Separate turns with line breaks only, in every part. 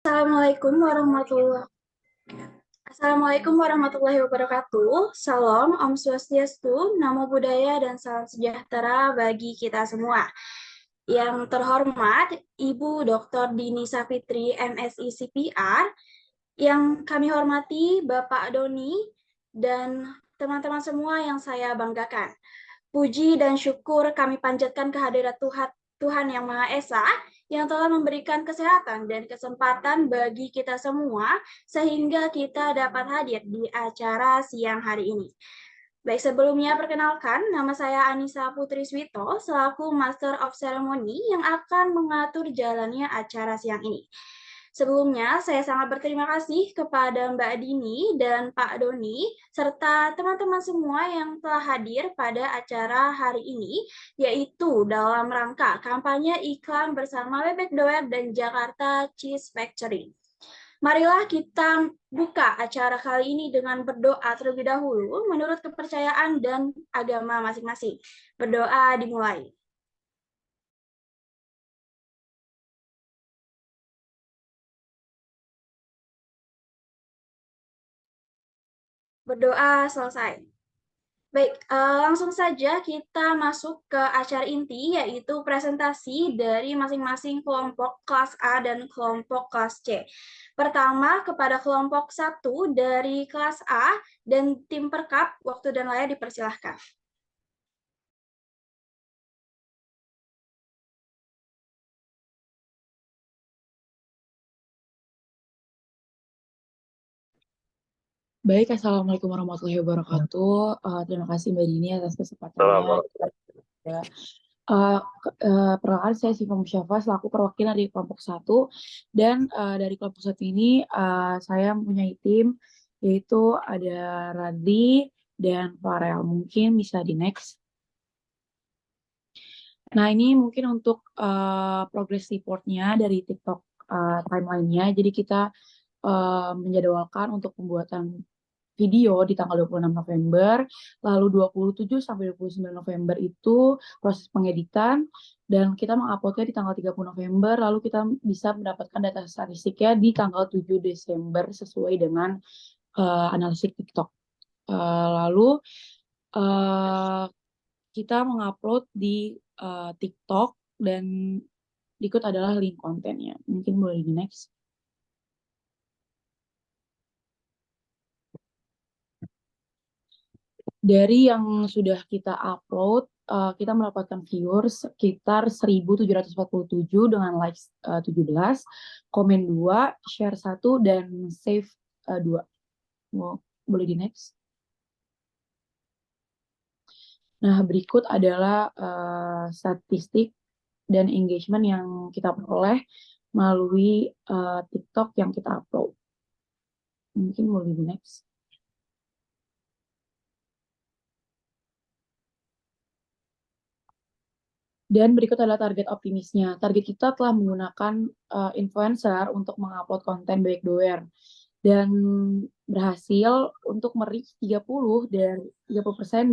Assalamualaikum warahmatullahi Assalamualaikum warahmatullahi wabarakatuh. Salam, Om Swastiastu, Namo Buddhaya, dan salam sejahtera bagi kita semua. Yang terhormat, Ibu Dr. Dini Safitri, MSI CPR, yang kami hormati Bapak Doni, dan teman-teman semua yang saya banggakan. Puji dan syukur kami panjatkan kehadirat Tuhan Yang Maha Esa yang telah memberikan kesehatan dan kesempatan bagi kita semua sehingga kita dapat hadir di acara siang hari ini. Baik, sebelumnya perkenalkan, nama saya Anissa Putri Swito selaku Master of Ceremony yang akan mengatur jalannya acara siang ini. Sebelumnya, saya sangat berterima kasih kepada Mbak Dini dan Pak Doni, serta teman-teman semua yang telah hadir pada acara hari ini, yaitu dalam rangka kampanye iklan bersama Bebek Doer dan Jakarta Cheese Factory. Marilah kita buka acara kali ini dengan berdoa terlebih dahulu menurut kepercayaan dan agama masing-masing. Berdoa dimulai. Berdoa selesai. Baik, langsung saja kita masuk ke acara inti, yaitu presentasi dari masing-masing kelompok kelas A dan kelompok kelas C. Pertama, kepada kelompok 1 dari kelas A dan tim perkap, waktu dan layar dipersilahkan.
Baik, Assalamualaikum warahmatullahi wabarakatuh. Terima kasih Mbak Dini atas kesempatannya. Ya. Perkenalkan saya Siva Musyafa selaku perwakilan dari kelompok 1 dan dari kelompok 1 ini saya mempunyai tim yaitu ada Radli dan Farel. Mungkin bisa di next. Nah, ini mungkin untuk progress reportnya dari TikTok timeline-nya. Jadi kita menjadwalkan untuk pembuatan video di tanggal 26 November, lalu 27 sampai 29 November itu proses pengeditan, dan kita menguploadnya di tanggal 30 November, lalu kita bisa mendapatkan data statistiknya di tanggal 7 Desember sesuai dengan analisis TikTok. Lalu kita mengupload di TikTok dan berikut adalah link kontennya. Mungkin boleh di next. Dari yang sudah kita upload, kita mendapatkan viewers sekitar 1.747 dengan likes 17, komen 2, share 1, dan save 2. Boleh di next. Nah, berikut adalah statistik dan engagement yang kita peroleh melalui TikTok yang kita upload. Mungkin boleh di next. Dan berikut adalah target optimisnya. Target kita telah menggunakan influencer untuk mengupload konten Bebek Doer dan berhasil untuk merich 30%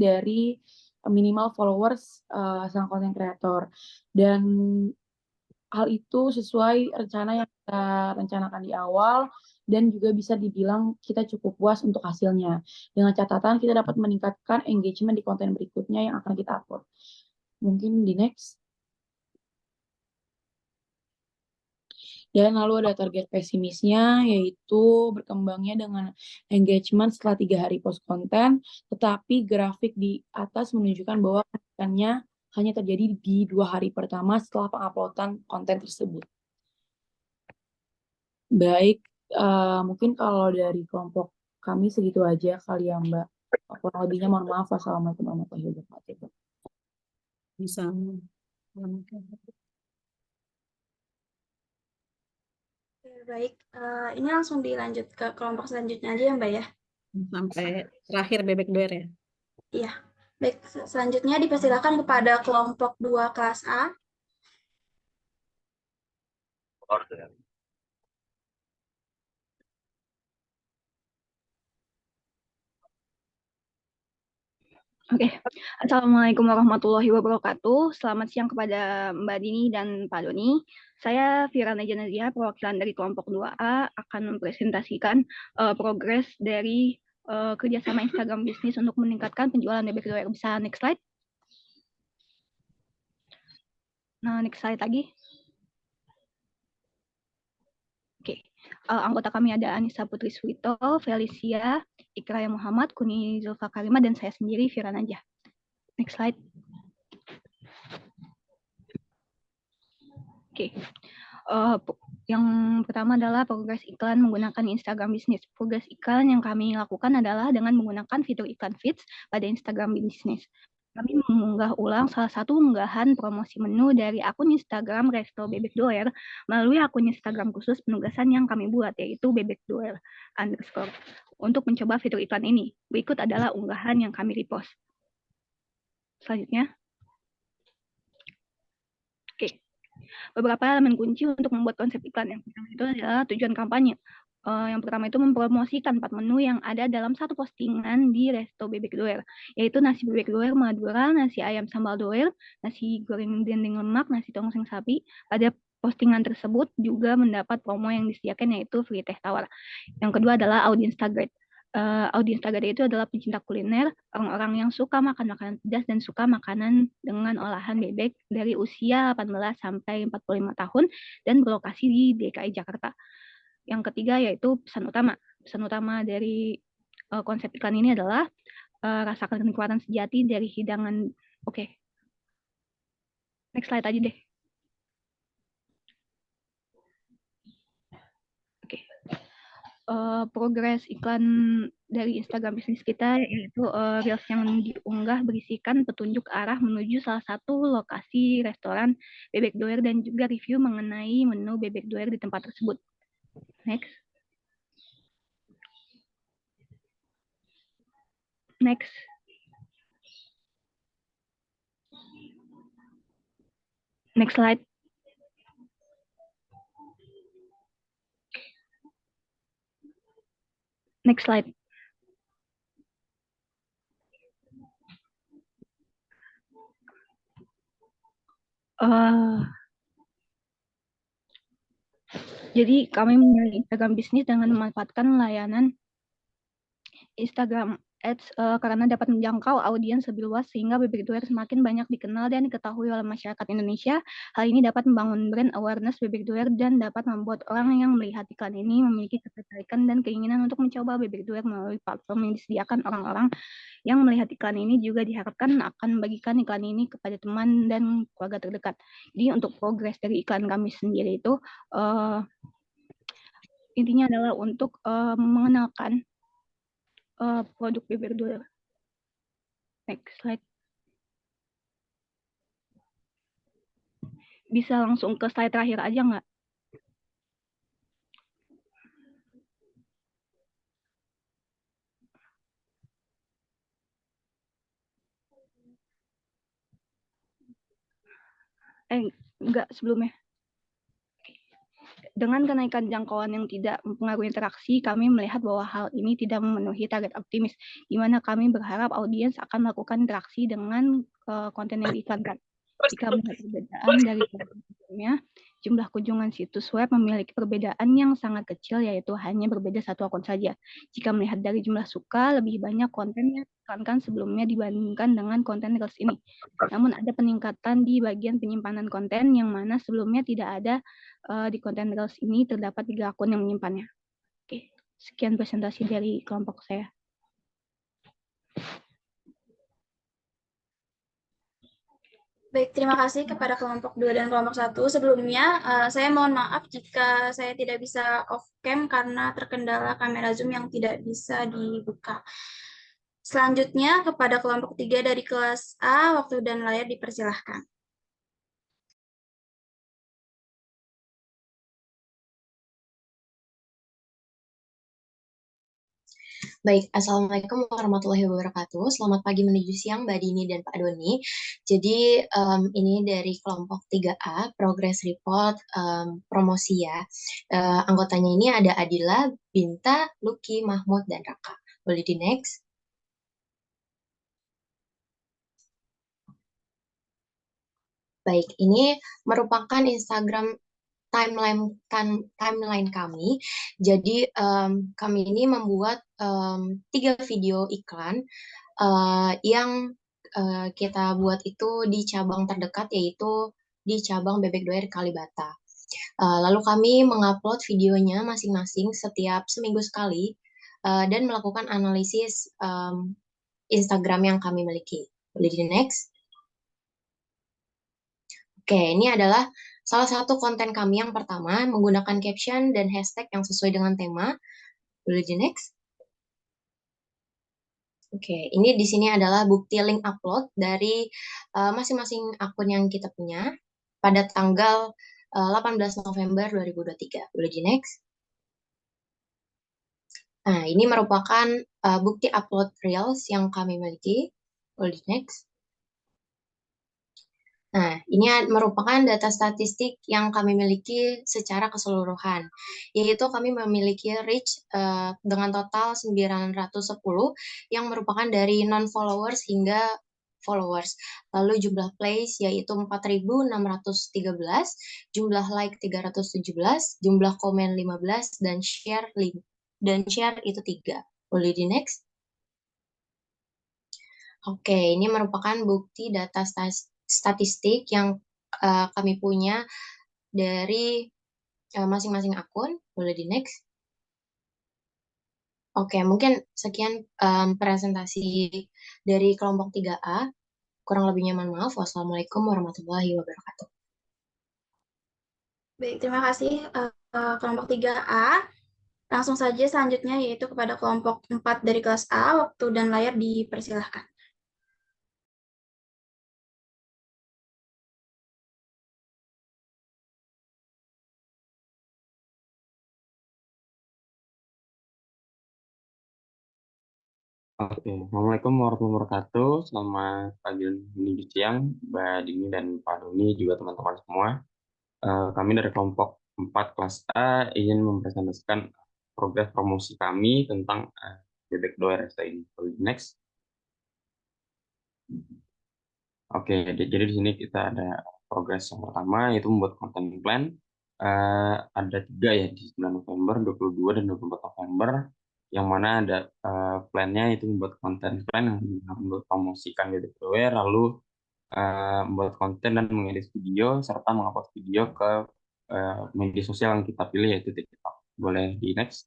dari minimal followers sang konten kreator. Dan hal itu sesuai rencana yang kita rencanakan di awal dan juga bisa dibilang kita cukup puas untuk hasilnya. Dengan catatan kita dapat meningkatkan engagement di konten berikutnya yang akan kita upload. Mungkin di next. Dan lalu ada target pesimisnya, yaitu berkembangnya dengan engagement setelah 3 hari post konten, tetapi grafik di atas menunjukkan bahwa kenaikannya hanya terjadi di 2 hari pertama setelah penguploadan konten tersebut. Baik, mungkin kalau dari kelompok kami segitu aja kali ya Mbak. Kurang lebihnya mohon maaf. Wassalamualaikum warahmatullahi wabarakatuh.
Bisa.
Baik, ini langsung dilanjut ke kelompok selanjutnya aja ya Mbak ya.
Sampai terakhir Bebek Doer ya.
Iya. Baik, selanjutnya dipersilakan kepada kelompok 2 kelas A.
Oke, Assalamualaikum warahmatullahi wabarakatuh. Selamat siang kepada Mbak Dini dan Pak Doni. Saya Firana Janazia, perwakilan dari kelompok 2A, akan mempresentasikan progres dari kerjasama Instagram bisnis untuk meningkatkan penjualan bebek doer. Bisa next slide? Nah, next slide lagi. Oke, anggota kami ada Anissa Putri Suwito, Felicia, Ikraya Muhammad, Kuni Zulfa Karima, dan saya sendiri, Firana Najah. Next slide. Oke, yang pertama adalah progres iklan menggunakan Instagram bisnis. Progres iklan yang kami lakukan adalah dengan menggunakan fitur iklan feeds pada Instagram bisnis. Kami mengunggah ulang salah satu unggahan promosi menu dari akun Instagram Resto Bebek Doer melalui akun Instagram khusus penugasan yang kami buat, yaitu Bebek Doer _ untuk mencoba fitur iklan ini. Berikut adalah unggahan yang kami repost. Selanjutnya. Oke. Beberapa elemen kunci untuk membuat konsep iklan. Yang pertama itu adalah tujuan kampanye. Yang pertama itu mempromosikan 4 menu yang ada dalam satu postingan di Resto Bebek Doer, yaitu nasi bebek doer Madura, nasi ayam sambal doer, nasi goreng dendeng lemak, nasi tongseng sapi. Pada postingan tersebut juga mendapat promo yang disediakan, yaitu free teh tawar. Yang kedua adalah audience target. Audiens target itu adalah pencinta kuliner, orang-orang yang suka makan makanan pedas dan suka makanan dengan olahan bebek dari usia 18 sampai 45 tahun dan berlokasi di DKI Jakarta. Yang ketiga yaitu pesan utama. Pesan utama dari konsep iklan ini adalah rasakan kenikmatan sejati dari hidangan. Oke. Next slide aja deh. Progres iklan dari Instagram bisnis kita, yaitu reels yang diunggah berisikan petunjuk arah menuju salah satu lokasi restoran bebek doer dan juga review mengenai menu bebek doer di tempat tersebut. Next. Next. Next slide. Next slide. Jadi kami memilih Instagram bisnis dengan memanfaatkan layanan Instagram Ads karena dapat menjangkau audiens lebih luas sehingga bebek doer semakin banyak dikenal dan diketahui oleh masyarakat Indonesia. Hal ini dapat membangun brand awareness bebek doer dan dapat membuat orang yang melihat iklan ini memiliki ketertarikan dan keinginan untuk mencoba bebek doer melalui platform yang disediakan. Orang-orang yang melihat iklan ini juga diharapkan akan membagikan iklan ini kepada teman dan keluarga terdekat. Jadi untuk progres dari iklan kami sendiri itu intinya adalah untuk mengenalkan produk bebek doer. Next slide. Bisa langsung ke slide terakhir aja nggak? Enggak, sebelumnya. Dengan kenaikan jangkauan yang tidak mempengaruhi interaksi, kami melihat bahwa hal ini tidak memenuhi target optimis, di mana kami berharap audiens akan melakukan interaksi dengan konten yang diiklankan. Jika melihat perbedaan dari sebelumnya, jumlah kunjungan situs web memiliki perbedaan yang sangat kecil, yaitu hanya berbeda satu akun saja. Jika melihat dari jumlah suka, lebih banyak konten yang diiklankan sebelumnya dibandingkan dengan konten reels ini. Namun ada peningkatan di bagian penyimpanan konten yang mana sebelumnya tidak ada di konten reels ini terdapat 3 akun yang menyimpannya. Oke, sekian presentasi dari kelompok saya.
Baik, terima kasih kepada kelompok 2 dan kelompok 1. Sebelumnya, saya mohon maaf jika saya tidak bisa off-cam karena terkendala kamera Zoom yang tidak bisa dibuka. Selanjutnya, kepada kelompok 3 dari kelas A, waktu dan layar dipersilahkan.
Baik, Assalamualaikum warahmatullahi wabarakatuh. Selamat pagi menuju siang Mbak Dini dan Pak Doni. Jadi ini dari kelompok 3A, Progress Report promosi ya. Anggotanya ini ada Adila, Binta, Lucky, Mahmud, dan Raka. Boleh di next? Baik, ini merupakan Instagram timeline kami. Jadi kami ini membuat 3 video iklan yang kita buat itu di cabang terdekat, yaitu di cabang Bebek Doer Kalibata. Lalu kami mengupload videonya masing-masing setiap seminggu sekali dan melakukan analisis Instagram yang kami miliki. Boleh di next? Oke, ini adalah salah satu konten kami yang pertama, menggunakan caption dan hashtag yang sesuai dengan tema. Boleh di next? Oke, ini di sini adalah bukti link upload dari masing-masing akun yang kita punya pada tanggal 18 November 2023. Boleh di next? Nah, ini merupakan bukti upload Reels yang kami miliki. Boleh di next? Nah, ini merupakan data statistik yang kami miliki secara keseluruhan, yaitu kami memiliki reach dengan total 910 yang merupakan dari non-followers hingga followers. Lalu jumlah plays yaitu 4.613, jumlah like 317, jumlah komen 15, dan share itu 3. Boleh di next? Oke, ini merupakan bukti data statistik yang kami punya dari masing-masing akun. Boleh di next? Oke, mungkin sekian presentasi dari kelompok 3A. Kurang lebihnya mohon maaf. Wassalamualaikum warahmatullahi wabarakatuh.
Baik, terima kasih kelompok 3A. Langsung saja selanjutnya yaitu kepada kelompok 4 dari kelas A, waktu dan layar dipersilahkan.
Oke, Assalamualaikum warahmatullahi wabarakatuh. Selamat pagi dan menuju siang, Mbak Dini dan Pak Doni, juga teman-teman semua. Kami dari kelompok 4 kelas A ingin mempresentasikan progres promosi kami tentang Bebek Doer STI. Next. Oke, jadi di sini kita ada progres yang pertama, yaitu membuat konten plan. Ada 3 ya, di 9 November, 22, dan 24 November, yang mana ada plannya itu membuat konten plan yang mempromosikan Bebek Doer, lalu membuat konten dan mengedit video, serta mengupload video ke media sosial yang kita pilih, yaitu TikTok. Boleh di next.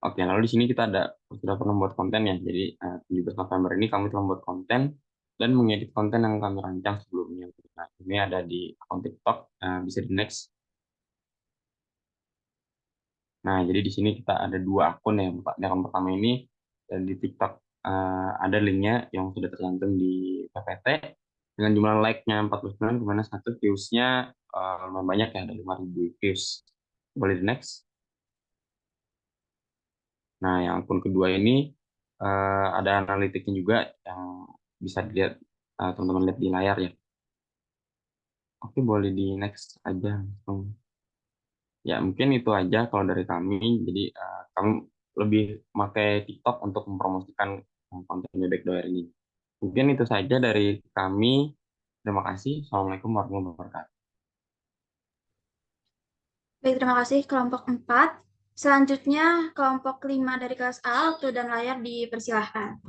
Oke, lalu di sini kita sudah pernah membuat konten ya. Jadi 17 November ini kami telah membuat konten dan mengedit konten yang kami rancang sebelumnya. Nah, ini ada di akun TikTok, bisa di next. Nah, jadi di sini kita ada 2 akun ya. Di akun pertama ini dan di TikTok ada linknya yang sudah tercantum di PPT dengan jumlah like-nya 49, kemana satu views-nya lumayan banyak ya, ada 5.000 views. Boleh di next. Nah, yang akun kedua ini ada analitiknya juga yang bisa dilihat, teman-teman lihat di layar ya. Oke, boleh di next aja langsung. Ya, mungkin itu aja kalau dari kami. Jadi, kami lebih pakai TikTok untuk mempromosikan konten Bebek Doer ini. Mungkin itu saja dari kami. Terima kasih. Assalamualaikum warahmatullahi wabarakatuh.
Baik, terima kasih kelompok 4. Selanjutnya kelompok 5 dari kelas A, waktu dan layar dipersilahkan.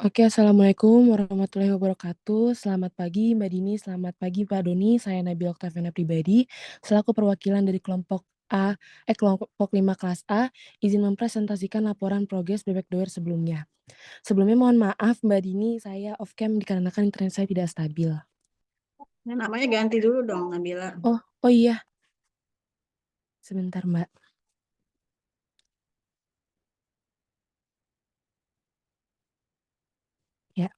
Oke, Assalamualaikum warahmatullahi wabarakatuh. Selamat pagi Mbak Dini, selamat pagi Pak Doni. Saya Nabila Oktaviana Pribadi, selaku perwakilan dari kelompok 5 kelas A, izin mempresentasikan laporan progres Bebek Doer sebelumnya. Sebelumnya mohon maaf Mbak Dini, saya off cam dikarenakan internet saya tidak stabil.
Nah, namanya ganti dulu dong, Nabila.
Oh iya. Sebentar Mbak. Ya.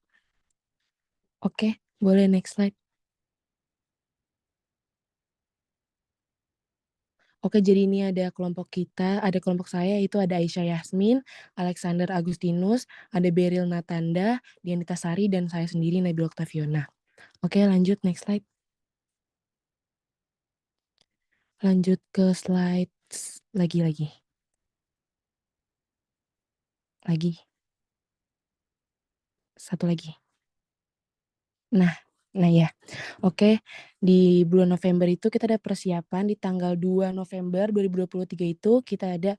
Oke, boleh next slide. Oke, jadi ini ada kelompok kita, ada kelompok saya, itu ada Aisyah Yasmin, Alexander Agustinus, ada Beryl Natanda, Dianita Sari, dan saya sendiri, Nabila Oktaviana. Oke, lanjut, next slide. Lanjut ke slide lagi. satu lagi. Nah ya. Oke, di bulan November itu kita ada persiapan di tanggal 2 November 2023 itu kita ada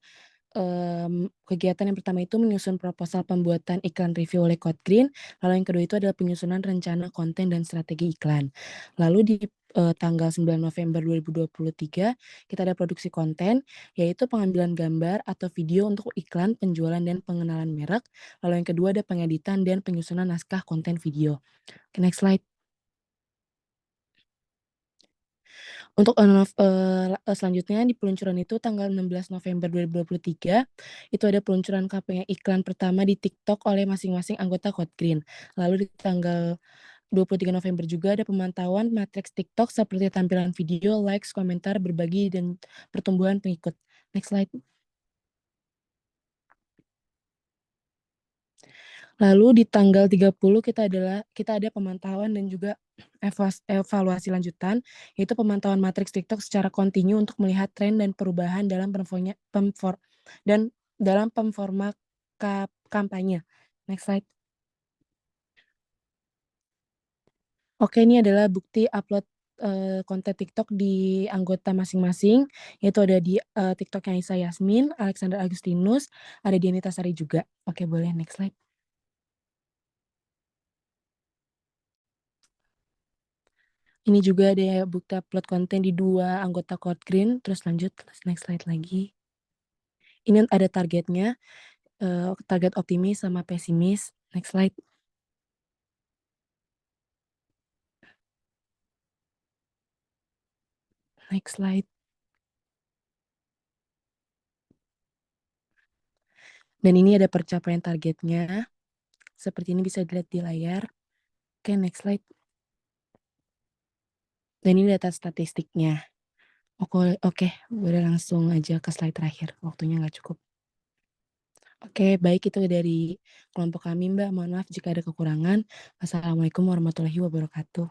kegiatan yang pertama itu menyusun proposal pembuatan iklan review oleh Code Green, lalu yang kedua itu adalah penyusunan rencana konten dan strategi iklan. Lalu di tanggal 9 November 2023 kita ada produksi konten, yaitu pengambilan gambar atau video untuk iklan, penjualan, dan pengenalan merek. Lalu yang kedua ada pengeditan dan penyusunan naskah konten video. Oke, next slide. Untuk selanjutnya di peluncuran itu tanggal 16 November 2023, itu ada peluncuran kampanye iklan pertama di TikTok oleh masing-masing anggota Code Green. Lalu di tanggal 23 November juga ada pemantauan matriks TikTok seperti tampilan video, likes, komentar, berbagi, dan pertumbuhan pengikut. Next slide. Lalu di tanggal 30 kita ada pemantauan dan juga evaluasi lanjutan, yaitu pemantauan matriks TikTok secara kontinu untuk melihat tren dan perubahan dalam pemforma kampanye. Next slide. Oke, ini adalah bukti upload konten TikTok di anggota masing-masing, yaitu ada di TikToknya Aisyah Yasmin, Alexander Agustinus, ada Dianita Sari juga. Oke, boleh next slide. Ini juga ada bukti upload konten di 2 anggota Code Green. Terus lanjut, next slide lagi. Ini ada targetnya, target optimis sama pesimis. Next slide. Next slide. Dan ini ada percapaian targetnya. Seperti ini bisa dilihat di layar. Oke, next slide. Dan ini data statistiknya. Oke, boleh langsung aja ke slide terakhir. Waktunya nggak cukup. Oke, baik itu dari kelompok kami, Mbak. Mohon maaf jika ada kekurangan. Wassalamualaikum warahmatullahi wabarakatuh.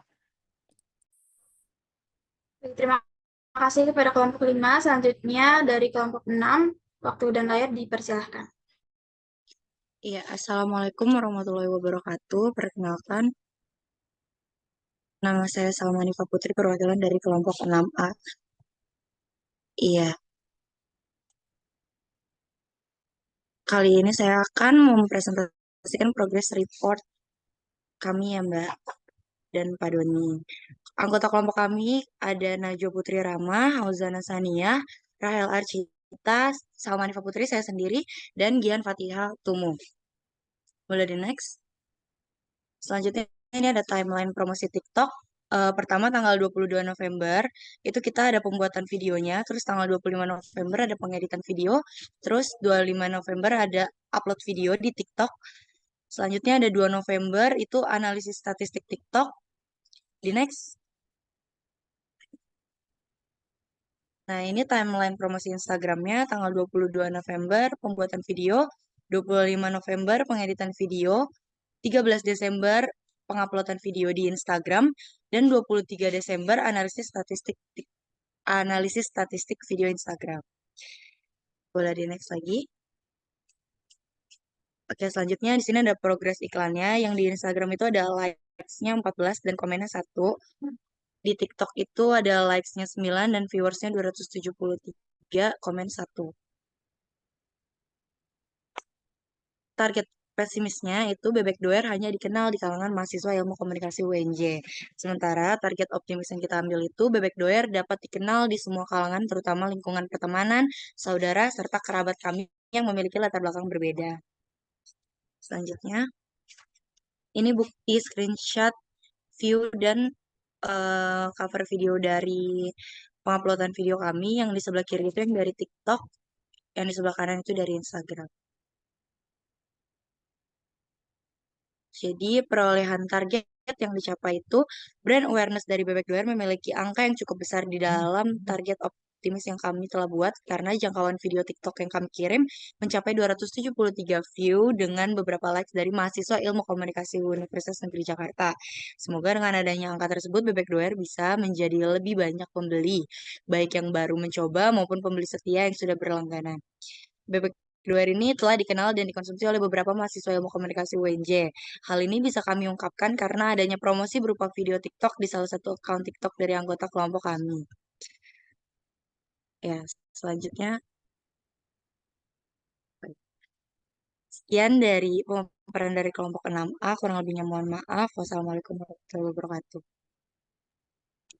Baik, terima kasih kepada kelompok 5. Selanjutnya dari kelompok 6, waktu dan layar dipersilahkan.
Iya, Assalamualaikum warahmatullahi wabarakatuh. Perkenalkan, nama saya Salma Nifa Putri, perwakilan dari kelompok 6A. Iya, kali ini saya akan mempresentasikan progress report kami ya Mbak dan Pak Doni. Anggota kelompok kami ada Najwa Putri Rama, Hauzana Saniyah, Rahel Arcita, Salma Nifa Putri, saya sendiri, dan Gian Fatihah Tumu. Boleh di next. Selanjutnya ini ada timeline promosi TikTok. Pertama tanggal 22 November itu kita ada pembuatan videonya, terus tanggal 25 November ada pengeditan video, terus 25 November ada upload video di TikTok. Selanjutnya ada 2 November itu analisis statistik TikTok. Di next. Nah, ini timeline promosi Instagramnya tanggal 22 November pembuatan video, 25 November pengeditan video, 13 Desember penguploadan video di Instagram, dan 23 Desember analisis statistik video Instagram. Boleh di next lagi. Oke, selanjutnya di sini ada progres iklannya. Yang di Instagram itu ada likes-nya 14 dan komennya 1. Di TikTok itu ada likes-nya 9 dan viewers-nya 273, komen 1. Target pesimisnya itu Bebek Doer hanya dikenal di kalangan mahasiswa ilmu komunikasi UNJ. Sementara target optimis yang kita ambil itu Bebek Doer dapat dikenal di semua kalangan, terutama lingkungan pertemanan, saudara, serta kerabat kami yang memiliki latar belakang berbeda. Selanjutnya, ini bukti screenshot, view, dan cover video dari penguploadan video kami. Yang di sebelah kiri itu yang dari TikTok, yang di sebelah kanan itu dari Instagram. Jadi perolehan target yang dicapai itu brand awareness dari Bebek Doer memiliki angka yang cukup besar di dalam target optimis yang kami telah buat karena jangkauan video TikTok yang kami kirim mencapai 273 view dengan beberapa likes dari mahasiswa ilmu komunikasi Universitas Negeri Jakarta. Semoga dengan adanya angka tersebut Bebek Doer bisa menjadi lebih banyak pembeli, baik yang baru mencoba maupun pembeli setia yang sudah berlangganan. Bebek 2R ini telah dikenal dan dikonsumsi oleh beberapa mahasiswa ilmu komunikasi UNJ. Hal ini bisa kami ungkapkan karena adanya promosi berupa video TikTok di salah satu akun TikTok dari anggota kelompok kami. Ya, selanjutnya sekian dari pemaparan dari kelompok 6A, kurang lebihnya mohon maaf. Wassalamualaikum warahmatullahi wabarakatuh.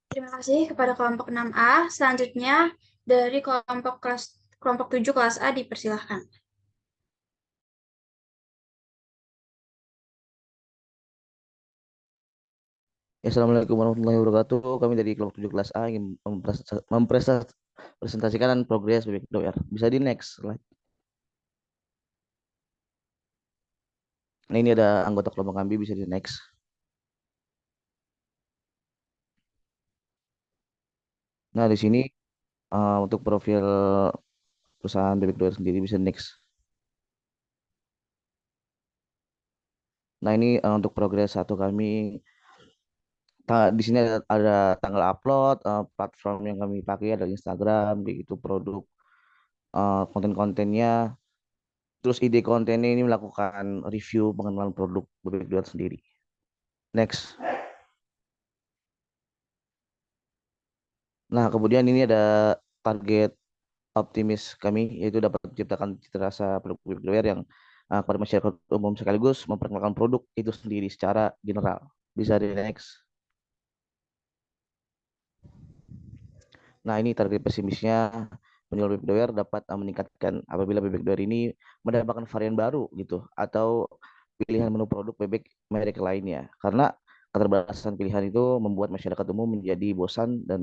Terima kasih kepada kelompok 6A. Selanjutnya dari kelompok 7 kelas A dipersilahkan.
Assalamualaikum warahmatullahi wabarakatuh. Kami dari kelompok 7 kelas A ingin mempresentasikan progres BBK2R. Bisa di next slide. Nah, ini ada anggota kelompok kami, bisa di next. Nah, di sini untuk profil perusahaan BBK2R sendiri bisa next. Nah, ini untuk progres satu kami. Di sini ada tanggal upload, platform yang kami pakai ada Instagram, begitu produk, konten-kontennya. Terus ide kontennya ini melakukan review pengenalan produk BBK2R sendiri. Next. Nah, kemudian ini ada target optimis kami, yaitu dapat menciptakan cita rasa produk BBK2R yang kepada masyarakat umum sekaligus memperkenalkan produk itu sendiri secara general. Bisa di next. Nah, ini target pesimisnya, penjual BBK2R dapat meningkatkan apabila BBK2R ini mendapatkan varian baru gitu, atau pilihan menu produk bebek merek lainnya. Karena keterbatasan pilihan itu membuat masyarakat umum menjadi bosan dan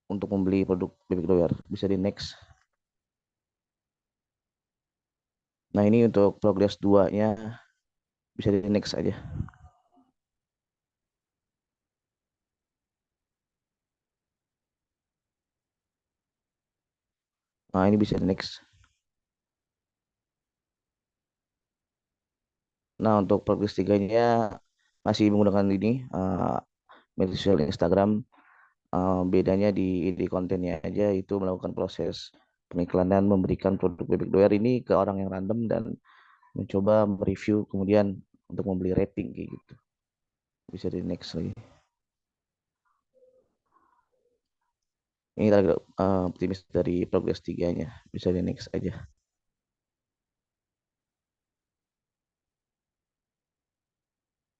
untuk membeli produk BBK2R. Bisa di next. Nah, ini untuk progres 2-nya, bisa di next aja. Nah, ini bisa di next. Nah, untuk progres 3-nya masih menggunakan ini media sosial Instagram. Bedanya di kontennya aja, itu melakukan proses pengiklanan, memberikan produk BBK2R ini ke orang yang random dan mencoba mereview kemudian untuk membeli rating kayak gitu. Bisa di next lagi. Ini target optimis dari progres 3-nya. Bisa di next aja.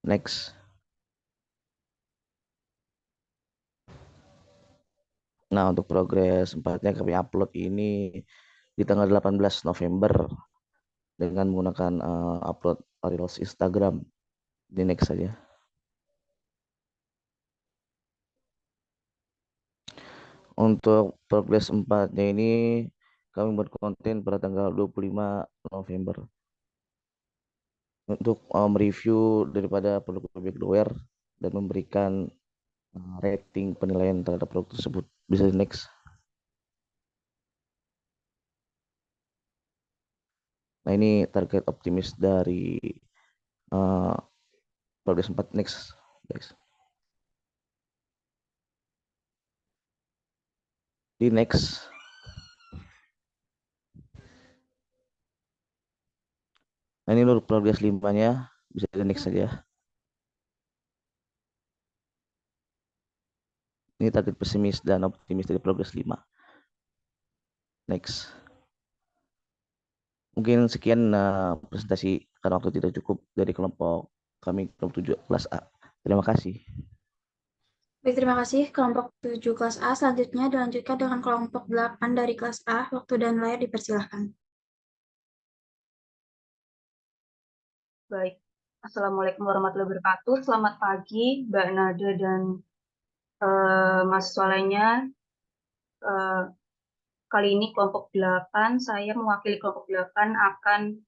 Next. Nah, untuk progres 4-nya kami upload ini di tanggal 18 November dengan menggunakan upload Reels Instagram. Di next saja. Untuk progres 4-nya ini kami buat konten pada tanggal 25 November untuk mereview daripada produk BBK2R dan memberikan rating penilaian terhadap produk tersebut. Bisa di next. Nah, ini target optimis dari progres 4. Next, guys. Di next. Nah, ini untuk progres 5-nya, bisa di next saja. Ini target pesimis dan optimis dari progres 5. Next. Mungkin sekian presentasi karena waktu tidak cukup dari kelompok kami, kelompok 7 kelas A. Terima kasih.
Baik, terima kasih kelompok 7 kelas A. Selanjutnya dilanjutkan dengan kelompok 8 dari kelas A. Waktu dan layar dipersilahkan.
Baik, Assalamualaikum warahmatullahi wabarakatuh. Selamat pagi, Mbak Nada dan mahasiswa lainnya. Kali ini kelompok 8, saya mewakili kelompok 8 akan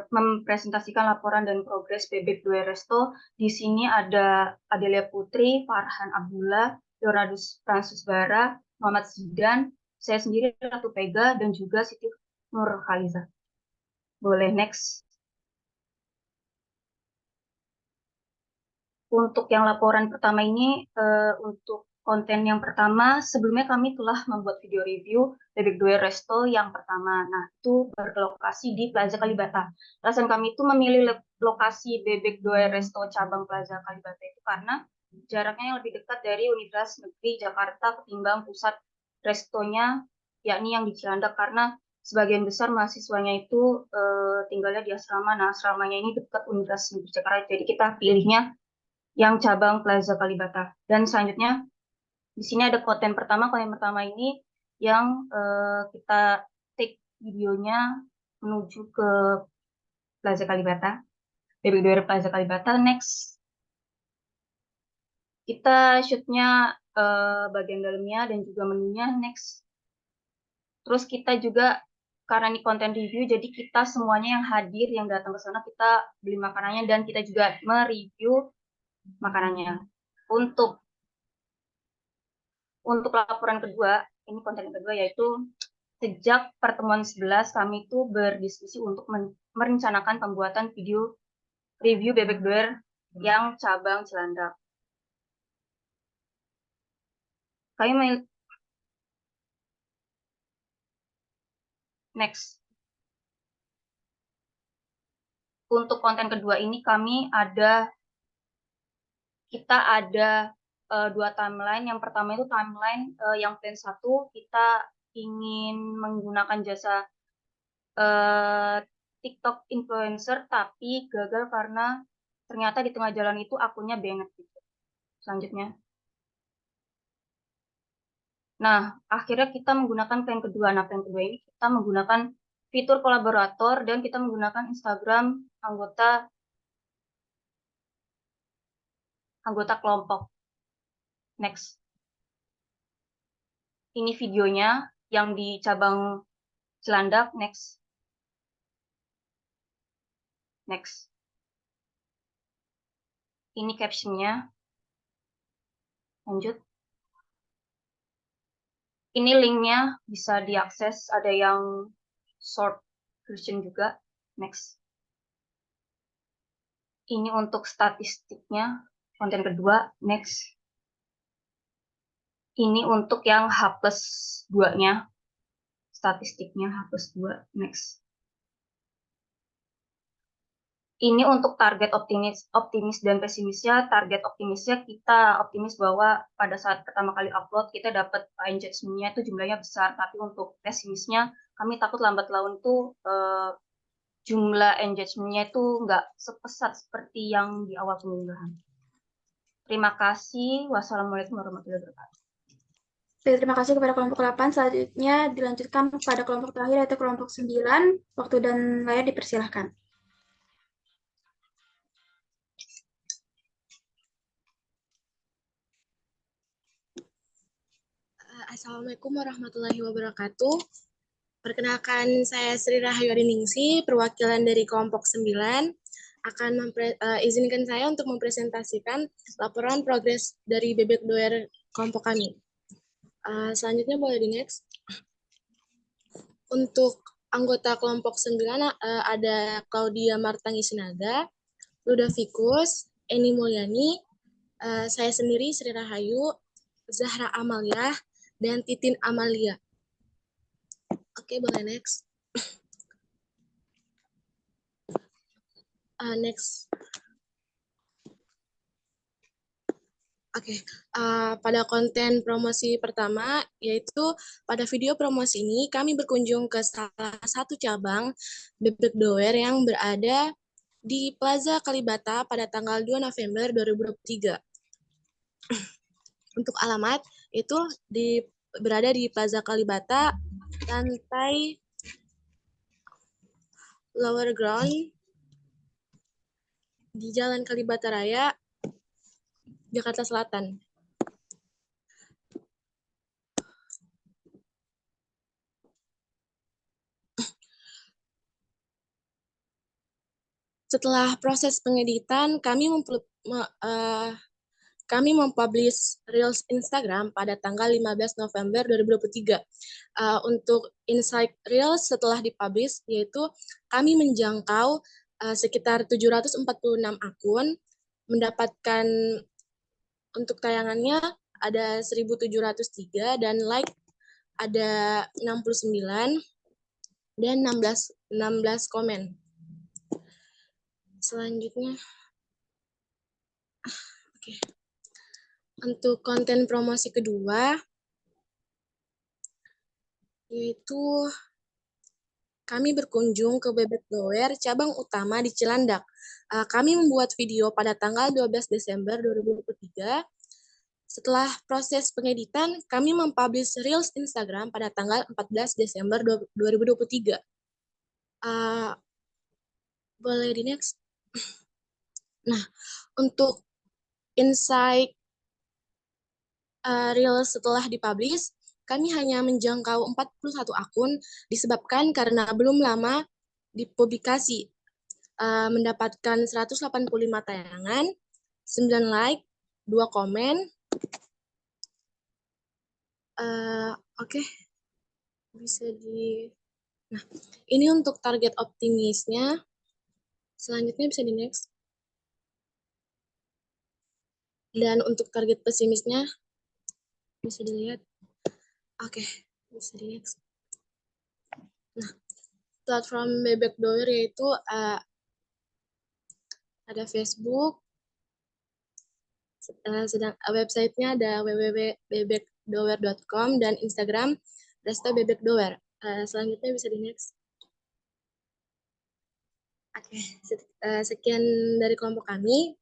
mempresentasikan laporan dan progres BBK2R Resto. Di sini ada Adelia Putri, Farhan Abdullah, Leonardus Francis Bara, Muhammad Zidan, saya sendiri Ratu Pega, dan juga Siti Nur Khaliza. Boleh next. Untuk yang laporan pertama ini, untuk konten yang pertama, sebelumnya kami telah membuat video review Bebek Doer Resto yang pertama. Nah, itu berlokasi di Plaza Kalibata. Alasan kami itu memilih lokasi Bebek Doer Resto cabang Plaza Kalibata itu karena jaraknya yang lebih dekat dari Universitas Negeri Jakarta ketimbang pusat restonya, yakni yang di Cilandak, karena sebagian besar mahasiswanya itu tinggalnya di asrama. Nah, asramanya ini dekat Universitas Negeri Jakarta, jadi kita pilihnya yang cabang Plaza Kalibata. Dan selanjutnya, di sini ada konten pertama ini yang kita take videonya menuju ke Plaza Kalibata, Bebek Doer Plaza Kalibata. Next, kita shootnya bagian dalamnya dan juga menunya. Next, terus kita juga karena ini konten review, jadi kita semuanya yang hadir, yang datang ke sana, kita beli makanannya dan kita juga mereview makanannya. Untuk laporan kedua, ini konten yang kedua, yaitu sejak pertemuan 11 kami itu berdiskusi untuk merencanakan pembuatan video review Bebek Doer yang cabang Cilandak. Next. Untuk konten kedua ini kita ada dua timeline. Yang pertama itu timeline yang plan 1, kita ingin menggunakan jasa TikTok influencer, tapi gagal karena ternyata di tengah jalan itu akunnya banned gitu. Selanjutnya. Nah, akhirnya kita menggunakan plan kedua. Nah, plan kedua ini kita menggunakan fitur kolaborator dan kita menggunakan Instagram anggota kelompok. Next. Ini videonya yang di cabang Cilandak. Next. Next. Ini captionnya. Lanjut. Ini linknya bisa diakses, ada yang short version juga. Next. Ini untuk statistiknya, konten kedua. Next. Ini untuk yang H+2-nya, statistiknya H+2. Next. Ini untuk target optimis dan pesimisnya. Target optimisnya, kita optimis bahwa pada saat pertama kali upload kita dapat engagement-nya itu jumlahnya besar. Tapi untuk pesimisnya, kami takut lambat laun tuh jumlah engagement-nya itu nggak sepesat seperti yang di awal pengunggahan. Terima kasih. Wassalamualaikum warahmatullahi wabarakatuh.
Terima kasih kepada kelompok 8. Selanjutnya dilanjutkan pada kelompok terakhir, yaitu kelompok 9. Waktu dan layar dipersilahkan.
Assalamualaikum warahmatullahi wabarakatuh. Perkenalkan, saya Sri Rahayu Adiningsih, perwakilan dari kelompok 9. Izinkan saya untuk mempresentasikan laporan progres dari Bebek Doer kelompok kami. Selanjutnya boleh di next. Untuk anggota kelompok 9 ada Claudia Martangi Sinaga, Ludavikus, Eni Mulyani, saya sendiri Sri Rahayu, Zahra Amalia, dan Titin Amalia. Oke, boleh next. Next. Oke, pada konten promosi pertama, yaitu pada video promosi ini kami berkunjung ke salah satu cabang Bebek Doer yang berada di Plaza Kalibata pada tanggal 2 November 2023. Untuk alamat itu berada di Plaza Kalibata, lantai lower ground di Jalan Kalibata Raya, Jakarta Selatan. Setelah proses pengeditan, kami mempublish Reels Instagram pada tanggal 15 November 2023. Untuk insight Reels setelah dipublish, yaitu kami menjangkau sekitar 746 akun, mendapatkan untuk tayangannya
ada 1.703 dan like ada 69 dan 16 komen. Selanjutnya, oke. Untuk konten promosi kedua, yaitu kami berkunjung ke Bebek Doer cabang utama di Cilandak. Kami membuat video pada tanggal 12 Desember 2023. Setelah proses pengeditan, kami mempublish Reels Instagram pada tanggal 14 Desember 2023. Boleh di next? Nah, untuk insight Reels setelah dipublish, kami hanya menjangkau 41 akun disebabkan karena belum lama dipublikasi. Mendapatkan 185 tayangan, 9 like, 2 komen. Oke. Bisa di... Nah, ini untuk target optimisnya. Selanjutnya bisa di next. Dan untuk target pesimisnya, bisa dilihat. Oke, bisa di next. Nah, platform Bebek Doer yaitu ada Facebook, sedang websitenya ada www.bebekdoer.com dan Instagram Resto Bebek Doer. Selanjutnya bisa di next. Oke, sekian dari kelompok kami.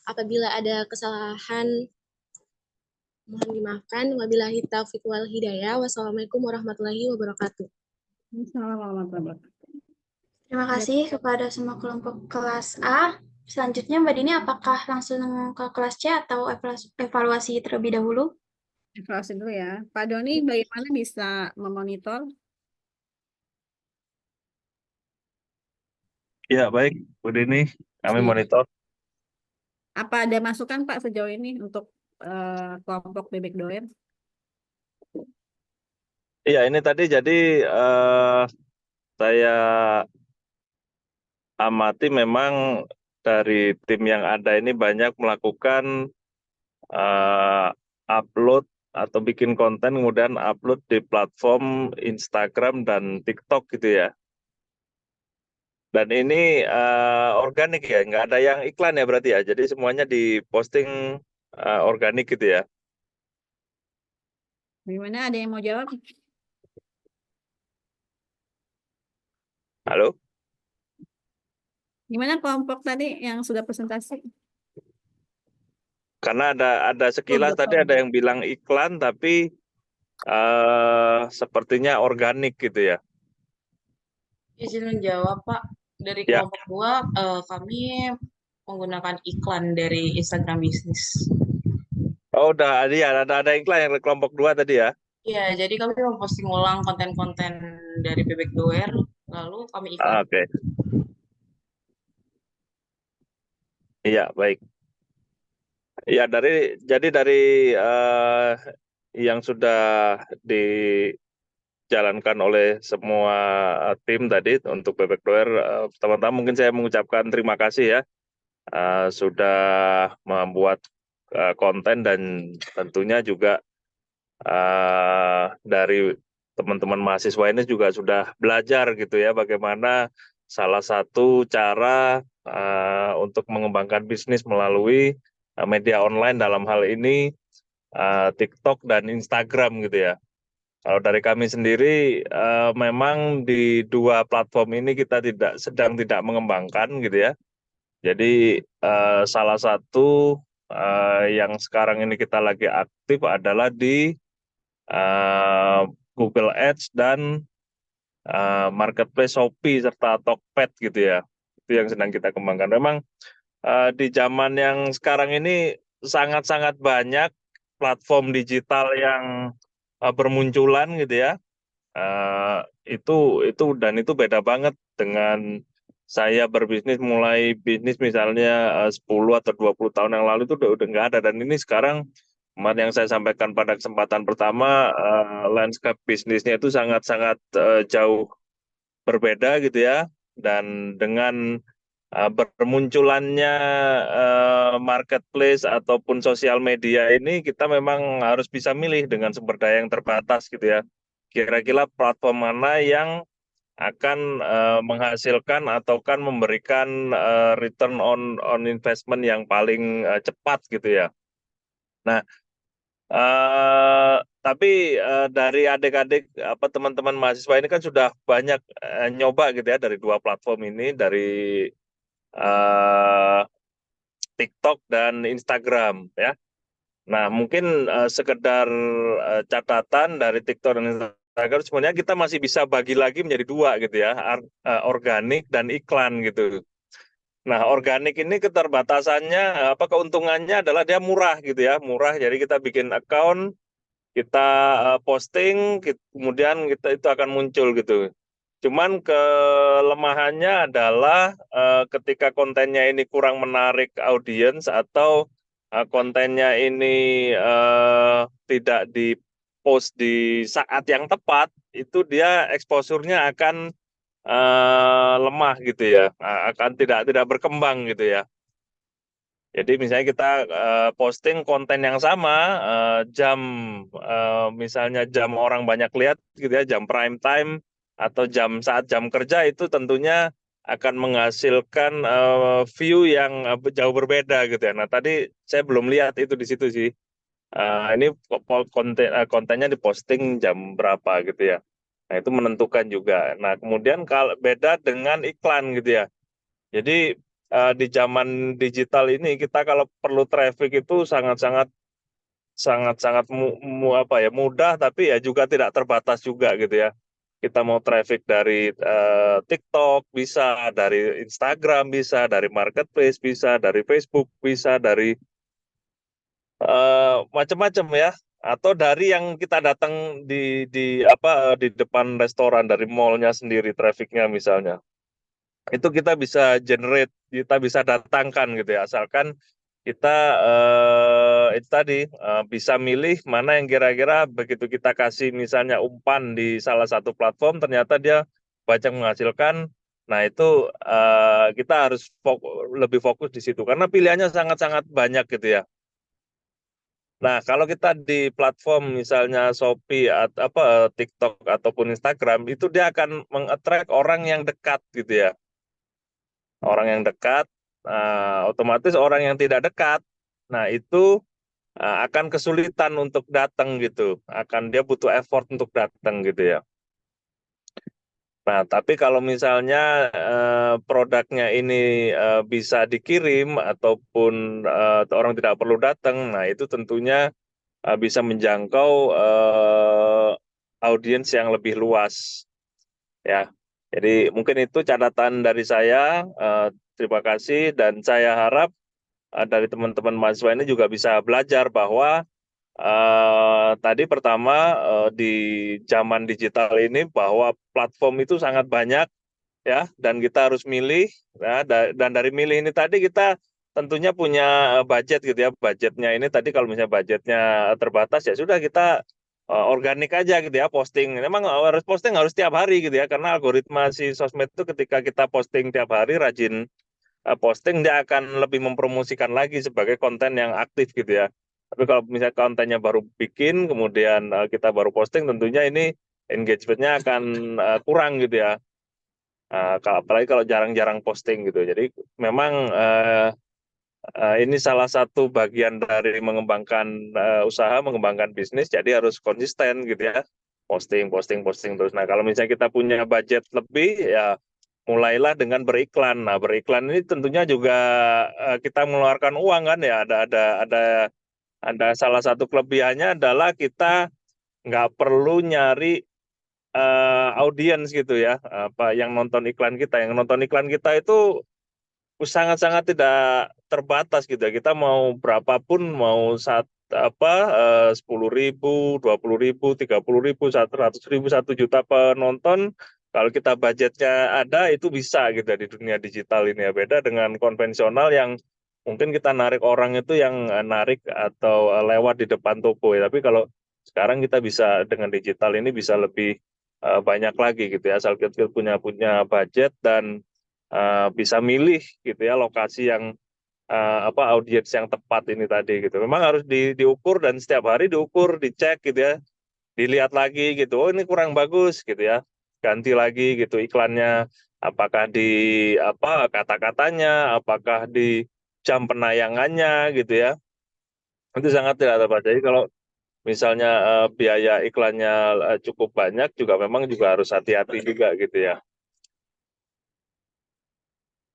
Apabila ada kesalahan, mohon dimaafkan. Wabillahi taufiq wal hidayah. Wassalamualaikum warahmatullahi wabarakatuh.
Assalamualaikum warahmatullahi wabarakatuh.
Terima kasih kepada semua kelompok kelas A. Selanjutnya Mbak Dini, apakah langsung ke kelas C atau evaluasi terlebih dahulu?
Evaluasi dulu ya. Pak Doni, bagaimana bisa memonitor?
Ya, baik, Bu Dini. Kami
Iya.
monitor.
Apa ada masukan Pak sejauh ini untuk kelompok Bebek Doer?
Iya, ini tadi jadi saya amati memang dari tim yang ada ini banyak melakukan upload atau bikin konten kemudian upload di platform Instagram dan TikTok gitu ya. Dan ini organik ya, nggak ada yang iklan ya berarti ya. Jadi semuanya diposting organik gitu ya.
Bagaimana, ada yang mau jawab?
Halo?
Gimana kelompok tadi yang sudah presentasi?
Karena ada sekilas tadi ada yang bilang iklan tapi sepertinya organik gitu ya.
Izin menjawab Pak, dari
Ya.
kelompok 2 kami menggunakan iklan dari Instagram bisnis.
Oh udah ada iklan yang kelompok 2 tadi ya?
Iya, jadi kami memposting ulang konten-konten dari Bebek Doer, lalu kami iklan.
Oke. Iya baik. Ya jadi dari yang sudah dijalankan oleh semua tim tadi untuk Bebek Doer, pertama-tama mungkin saya mengucapkan terima kasih ya sudah membuat konten dan tentunya juga dari teman-teman mahasiswa ini juga sudah belajar gitu ya bagaimana salah satu cara untuk mengembangkan bisnis melalui media online dalam hal ini TikTok dan Instagram gitu ya. Kalau dari kami sendiri memang di dua platform ini kita sedang tidak mengembangkan gitu ya. Jadi salah satu yang sekarang ini kita lagi aktif adalah di Google Ads dan marketplace Shopee serta Tokped gitu ya. Itu yang sedang kita kembangkan. Memang di zaman yang sekarang ini sangat-sangat banyak platform digital yang bermunculan gitu ya. Itu beda banget dengan saya berbisnis, mulai bisnis misalnya 10 atau 20 tahun yang lalu itu udah nggak ada. Dan ini sekarang kemarin yang saya sampaikan pada kesempatan pertama, landscape bisnisnya itu sangat-sangat jauh berbeda gitu ya. Dan dengan bermunculannya marketplace ataupun sosial media ini kita memang harus bisa milih dengan sumber daya yang terbatas gitu ya. Kira-kira platform mana yang akan menghasilkan atau kan memberikan return on investment yang paling cepat gitu ya. Nah, tapi dari adik-adik teman-teman mahasiswa ini kan sudah banyak nyoba gitu ya dari 2 platform ini, dari TikTok dan Instagram ya. Nah, mungkin sekedar catatan dari TikTok dan Instagram sebenarnya kita masih bisa bagi lagi menjadi 2 gitu ya, organik dan iklan gitu. Nah, organik ini keterbatasannya keuntungannya adalah dia murah gitu ya, murah. Jadi kita bikin account, kita posting, kemudian kita itu akan muncul gitu. Cuman kelemahannya adalah ketika kontennya ini kurang menarik audiens atau kontennya ini tidak di-post di saat yang tepat, itu dia exposure-nya akan lemah gitu ya, akan tidak berkembang gitu ya. Jadi misalnya kita posting konten yang sama jam misalnya jam orang banyak lihat gitu ya, jam prime time atau saat jam kerja itu tentunya akan menghasilkan view yang jauh berbeda gitu ya. Nah, tadi saya belum lihat itu di situ sih. Ini kontennya diposting jam berapa gitu ya. Nah, itu menentukan juga. Nah, kemudian kalau beda dengan iklan gitu ya. Jadi di zaman digital ini kita kalau perlu traffic itu sangat-sangat mudah, tapi ya juga tidak terbatas juga gitu ya. Kita mau traffic dari TikTok bisa, dari Instagram bisa, dari marketplace bisa, dari Facebook bisa, dari macam-macam ya. Atau dari yang kita datang di depan restoran, dari mallnya sendiri trafficnya misalnya. Itu kita bisa generate, kita bisa datangkan gitu ya, asalkan kita itu tadi bisa milih mana yang kira-kira begitu kita kasih misalnya umpan di salah satu platform ternyata dia banyak menghasilkan. Nah, itu kita harus lebih fokus di situ karena pilihannya sangat-sangat banyak gitu ya. Nah, kalau kita di platform misalnya Shopee atau TikTok ataupun Instagram, itu dia akan meng-attract orang yang dekat gitu ya. Orang yang dekat, otomatis orang yang tidak dekat, nah itu akan kesulitan untuk datang gitu, dia butuh effort untuk datang gitu ya. Nah, tapi kalau misalnya produknya ini bisa dikirim ataupun orang tidak perlu datang, nah itu tentunya bisa menjangkau audiens yang lebih luas ya. Jadi mungkin itu catatan dari saya. Terima kasih dan saya harap dari teman-teman mahasiswa ini juga bisa belajar bahwa tadi pertama di zaman digital ini bahwa platform itu sangat banyak ya dan kita harus milih ya, dan dari milih ini tadi kita tentunya punya budget gitu ya. Budgetnya ini tadi kalau misalnya budgetnya terbatas ya sudah kita organik aja gitu ya, posting. Memang harus posting harus tiap hari gitu ya, karena algoritma si sosmed itu ketika kita posting tiap hari, rajin posting, dia akan lebih mempromosikan lagi sebagai konten yang aktif gitu ya. Tapi kalau misalnya kontennya baru bikin, kemudian kita baru posting, tentunya ini engagement-nya akan kurang gitu ya. Apalagi kalau jarang-jarang posting gitu. Jadi memang ini salah satu bagian dari mengembangkan usaha, mengembangkan bisnis, jadi harus konsisten gitu ya, posting terus. Nah, kalau misalnya kita punya budget lebih, ya mulailah dengan beriklan. Nah, beriklan ini tentunya juga kita mengeluarkan uang kan ya, ada salah satu kelebihannya adalah kita nggak perlu nyari audiens gitu ya, yang nonton iklan kita. Yang nonton iklan kita itu sangat-sangat tidak terbatas gitu ya. Kita mau berapapun, mau 10.000, 20.000, 30.000, 100.000, 1 juta penonton. Kalau kita budgetnya ada, itu bisa gitu ya di dunia digital ini ya. Beda dengan konvensional yang mungkin kita narik orang itu yang narik atau lewat di depan toko ya. Tapi kalau sekarang kita bisa dengan digital ini bisa lebih banyak lagi gitu ya. Asal kita punya budget dan bisa milih gitu ya lokasi yang audiens yang tepat ini tadi gitu. Memang harus diukur dan setiap hari diukur, dicek gitu ya, dilihat lagi gitu. Oh ini kurang bagus gitu ya, ganti lagi gitu iklannya. Apakah di kata-katanya, apakah di jam penayangannya gitu ya. Itu sangat tidak tepat. Jadi kalau misalnya biaya iklannya cukup banyak juga memang juga harus hati-hati juga gitu ya.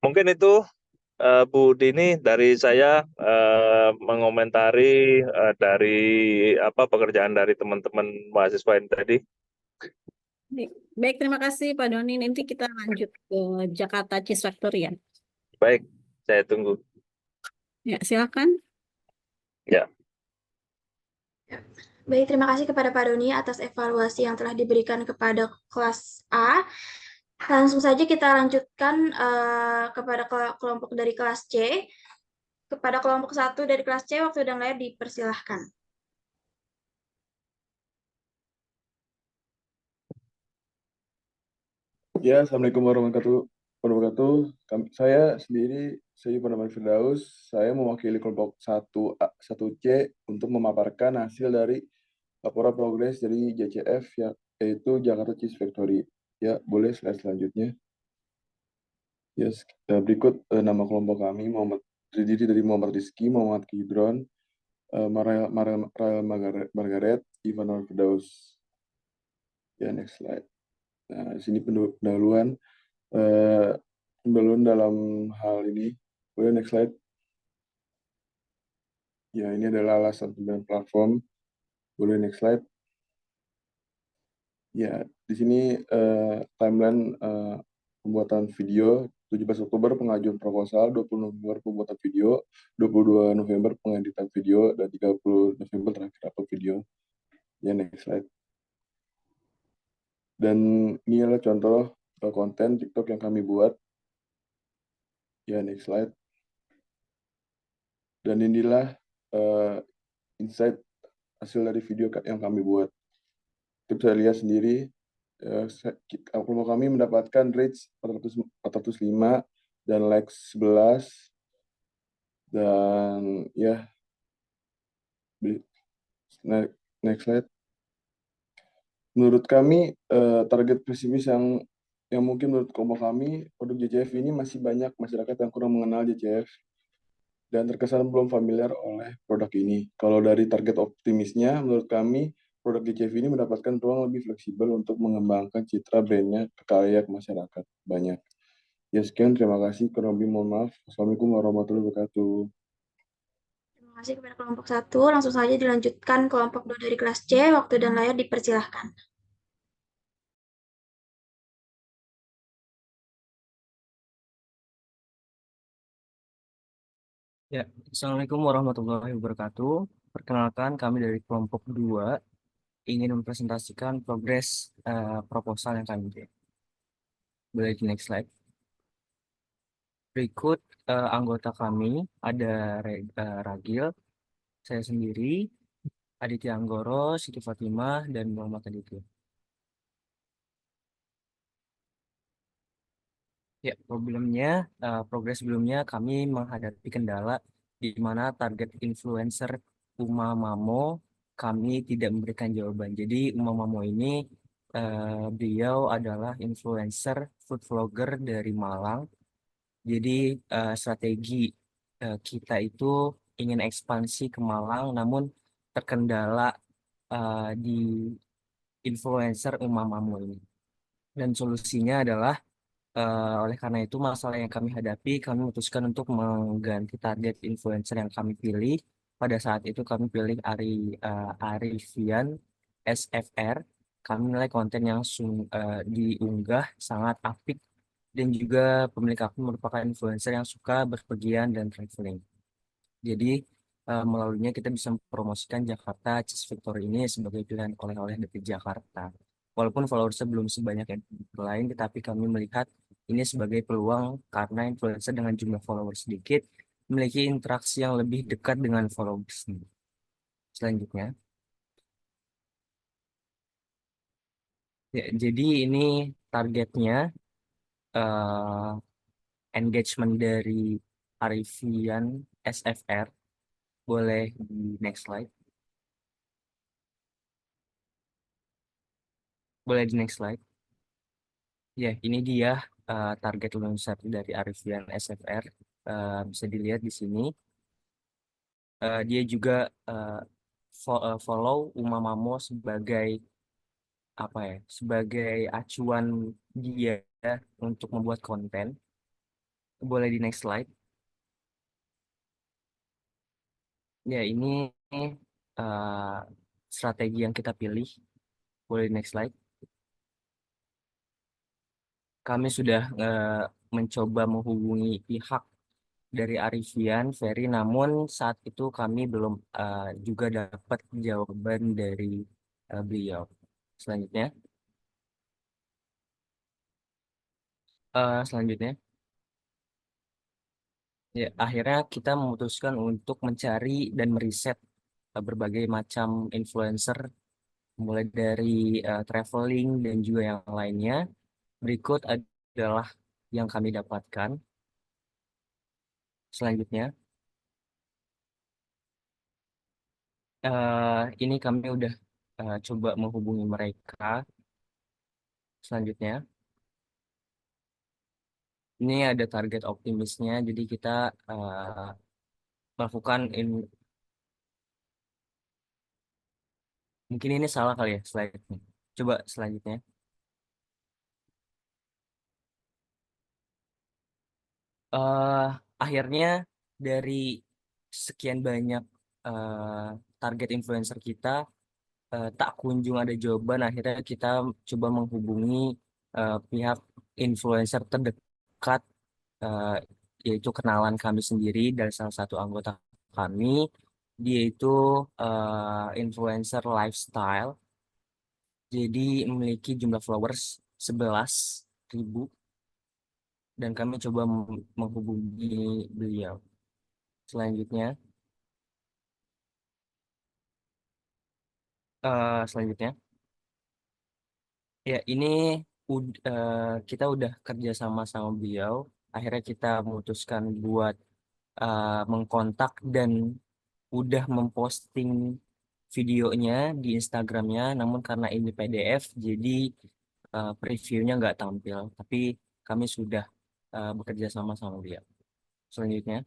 Mungkin itu Bu Dini dari saya mengomentari dari pekerjaan dari teman-teman mahasiswa ini tadi.
Baik, terima kasih Pak Doni. Nanti kita lanjut ke Jakarta Cheese Factory ya.
Baik, saya tunggu.
Ya, silakan.
Ya.
Baik, terima kasih kepada Pak Doni atas evaluasi yang telah diberikan kepada kelas A. Langsung saja kita lanjutkan kepada kelompok dari kelas C. Kepada kelompok 1 dari kelas C, waktu dan layar dipersilahkan.
Ya, Assalamualaikum warahmatullahi wabarakatuh. Saya sendiri, saya Purnama Firdaus, saya mewakili kelompok 1C untuk memaparkan hasil dari laporan progres dari JCF, yaitu Jakarta Cheese Factory. Ya, boleh slide selanjutnya. Yes, berikut nama kelompok kami, terdiri dari Muhammad Rizky, Muhammad Kidron, Rael Margaret, Ivan Firdaus. Ya, next slide. Nah, di sini pendahuluan dalam hal ini. Boleh next slide. Ya, ini adalah alasan pembelian platform. Boleh next slide. Ya, di sini timeline pembuatan video. 17 Oktober pengajuan proposal, 20 November pembuatan video, 22 November pengeditan video, dan 30 November terakhir upload video. Ya, next slide. Dan ini adalah contoh konten TikTok yang kami buat. Ya, next slide. Dan inilah insight hasil dari video yang kami buat. Kita bisa lihat sendiri, kelompok kami mendapatkan reach 405 dan likes 11. Dan ya, next slide. Menurut kami, target pesimis yang mungkin menurut kelompok kami, produk JCF ini masih banyak masyarakat yang kurang mengenal JCF dan terkesan belum familiar oleh produk ini. Kalau dari target optimisnya, menurut kami, produk JCF ini mendapatkan ruang lebih fleksibel untuk mengembangkan citra brandnya ke khalayak masyarakat banyak. Ya, sekian, terima kasih. Kurang lebih mohon maaf. Assalamualaikum warahmatullahi wabarakatuh.
Terima kasih kepada kelompok 1. Langsung saja dilanjutkan kelompok 2 dari kelas C. Waktu dan layar dipersilahkan.
Ya, Assalamualaikum warahmatullahi wabarakatuh. Perkenalkan, kami dari kelompok 2 ingin mempresentasikan progres proposal yang kami buat. Boleh di next slide. Berikut anggota kami, ada Ragil, saya sendiri, Aditya Anggoro, Siti Fatimah, dan Muhammad Aditya. Ya, progres sebelumnya kami menghadapi kendala di mana target influencer Uma Mamo kami tidak memberikan jawaban. Jadi Uma Mamo ini beliau adalah influencer food vlogger dari Malang. Jadi strategi kita itu ingin ekspansi ke Malang, namun terkendala di influencer Uma Mamo ini. Dan solusinya adalah oleh karena itu, masalah yang kami hadapi, kami memutuskan untuk mengganti target influencer yang kami pilih. Pada saat itu kami pilih Arifian SFR. Kami nilai konten yang diunggah sangat apik dan juga pemilik akun merupakan influencer yang suka berpergian dan traveling. Jadi melaluinya kita bisa mempromosikan Jakarta Cheese Factory ini sebagai pilihan oleh-oleh dari Jakarta. Walaupun followersnya belum sebanyak yang lain, tetapi kami melihat ini sebagai peluang karena influencer dengan jumlah followers sedikit memiliki interaksi yang lebih dekat dengan followers. Selanjutnya, ya, jadi ini targetnya engagement dari Arifian SFR. Boleh di next slide. Boleh di next slide. Ya, ini dia target influencer dari Arifian SFR. Bisa dilihat di sini. Dia juga follow Uma Mamo sebagai apa ya? Sebagai acuan dia untuk membuat konten. Boleh di next slide. Ya, ini strategi yang kita pilih. Boleh di next slide. Kami sudah mencoba menghubungi pihak dari Arifian, Ferry, namun saat itu kami belum juga dapat jawaban dari beliau. Selanjutnya, selanjutnya, ya akhirnya kita memutuskan untuk mencari dan meriset berbagai macam influencer, mulai dari traveling dan juga yang lainnya. Berikut adalah yang kami dapatkan. Selanjutnya, ini kami udah coba menghubungi mereka. Selanjutnya, ini ada target optimisnya, jadi kita melakukan mungkin ini salah kali ya slide-nya. Coba selanjutnya. Akhirnya dari sekian banyak target influencer kita tak kunjung ada jawaban. Akhirnya kita coba menghubungi pihak influencer terdekat, yaitu kenalan kami sendiri dari salah satu anggota kami. Dia itu influencer lifestyle, jadi memiliki jumlah followers 11.000, dan kami coba menghubungi beliau. Selanjutnya, selanjutnya, ya ini kita udah kerja sama beliau. Akhirnya kita memutuskan buat mengkontak dan udah memposting videonya di Instagramnya, namun karena ini PDF, jadi previewnya nggak tampil. Tapi kami sudah bekerja sama dia. Selanjutnya,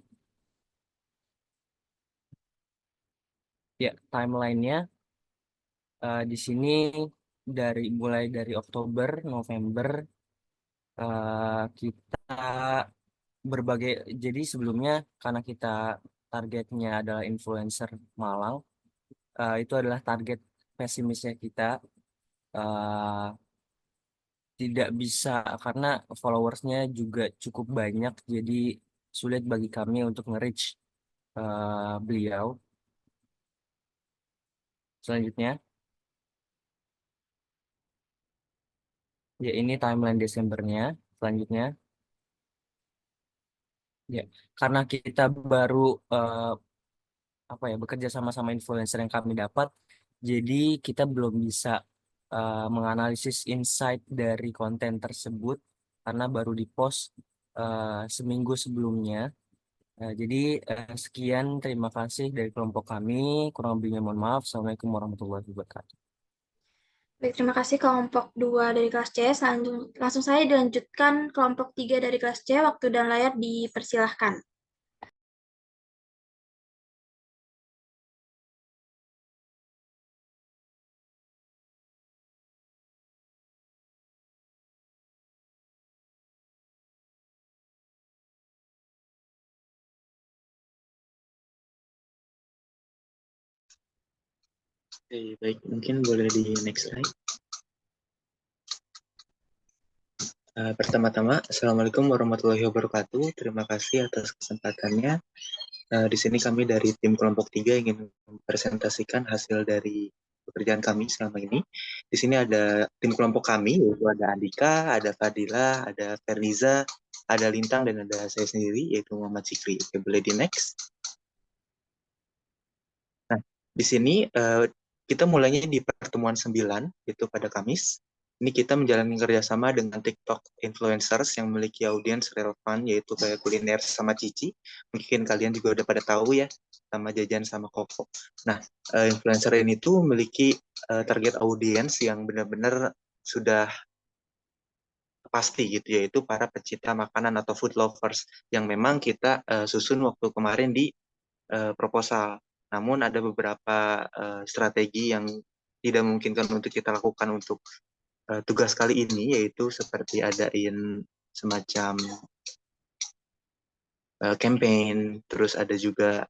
ya timelinenya di sini mulai dari Oktober, November kita jadi sebelumnya karena kita targetnya adalah influencer Malang, itu adalah target pesimisnya kita. Tidak bisa karena followersnya juga cukup banyak, jadi sulit bagi kami untuk nge-reach beliau. Selanjutnya, ya ini timeline Desembernya. Selanjutnya, ya karena kita baru bekerja sama influencer yang kami dapat, jadi kita belum bisa menganalisis insight dari konten tersebut karena baru dipost seminggu sebelumnya. Jadi sekian, terima kasih dari kelompok kami. Kurang lebihnya mohon maaf. Assalamualaikum warahmatullahi wabarakatuh.
Baik, terima kasih kelompok 2 dari kelas C. Langsung saya dilanjutkan kelompok 3 dari kelas C. Waktu dan layar dipersilahkan.
Oke, baik, mungkin boleh di next slide. Pertama-tama, Assalamualaikum warahmatullahi wabarakatuh. Terima kasih atas kesempatannya. Di sini kami dari tim kelompok 3 ingin mempresentasikan hasil dari pekerjaan kami selama ini. Di sini ada tim kelompok kami, yaitu ada Andika, ada Fadila, ada Ferniza, ada Lintang, dan ada saya sendiri, yaitu Muhammad Cikri. Oke, boleh di next. Nah, di sini kita mulainya di pertemuan 9, yaitu pada Kamis. Ini kita menjalani kerjasama dengan TikTok influencers yang memiliki audiens relevan, yaitu kayak kuliner sama Cici. Mungkin kalian juga udah pada tahu ya, sama Jajan sama Koko. Nah, influencer ini tuh memiliki target audiens yang benar-benar sudah pasti gitu, yaitu para pecinta makanan atau food lovers yang memang kita susun waktu kemarin di proposal. Namun ada beberapa strategi yang tidak memungkinkan untuk kita lakukan untuk tugas kali ini, yaitu seperti adain semacam campaign, terus ada juga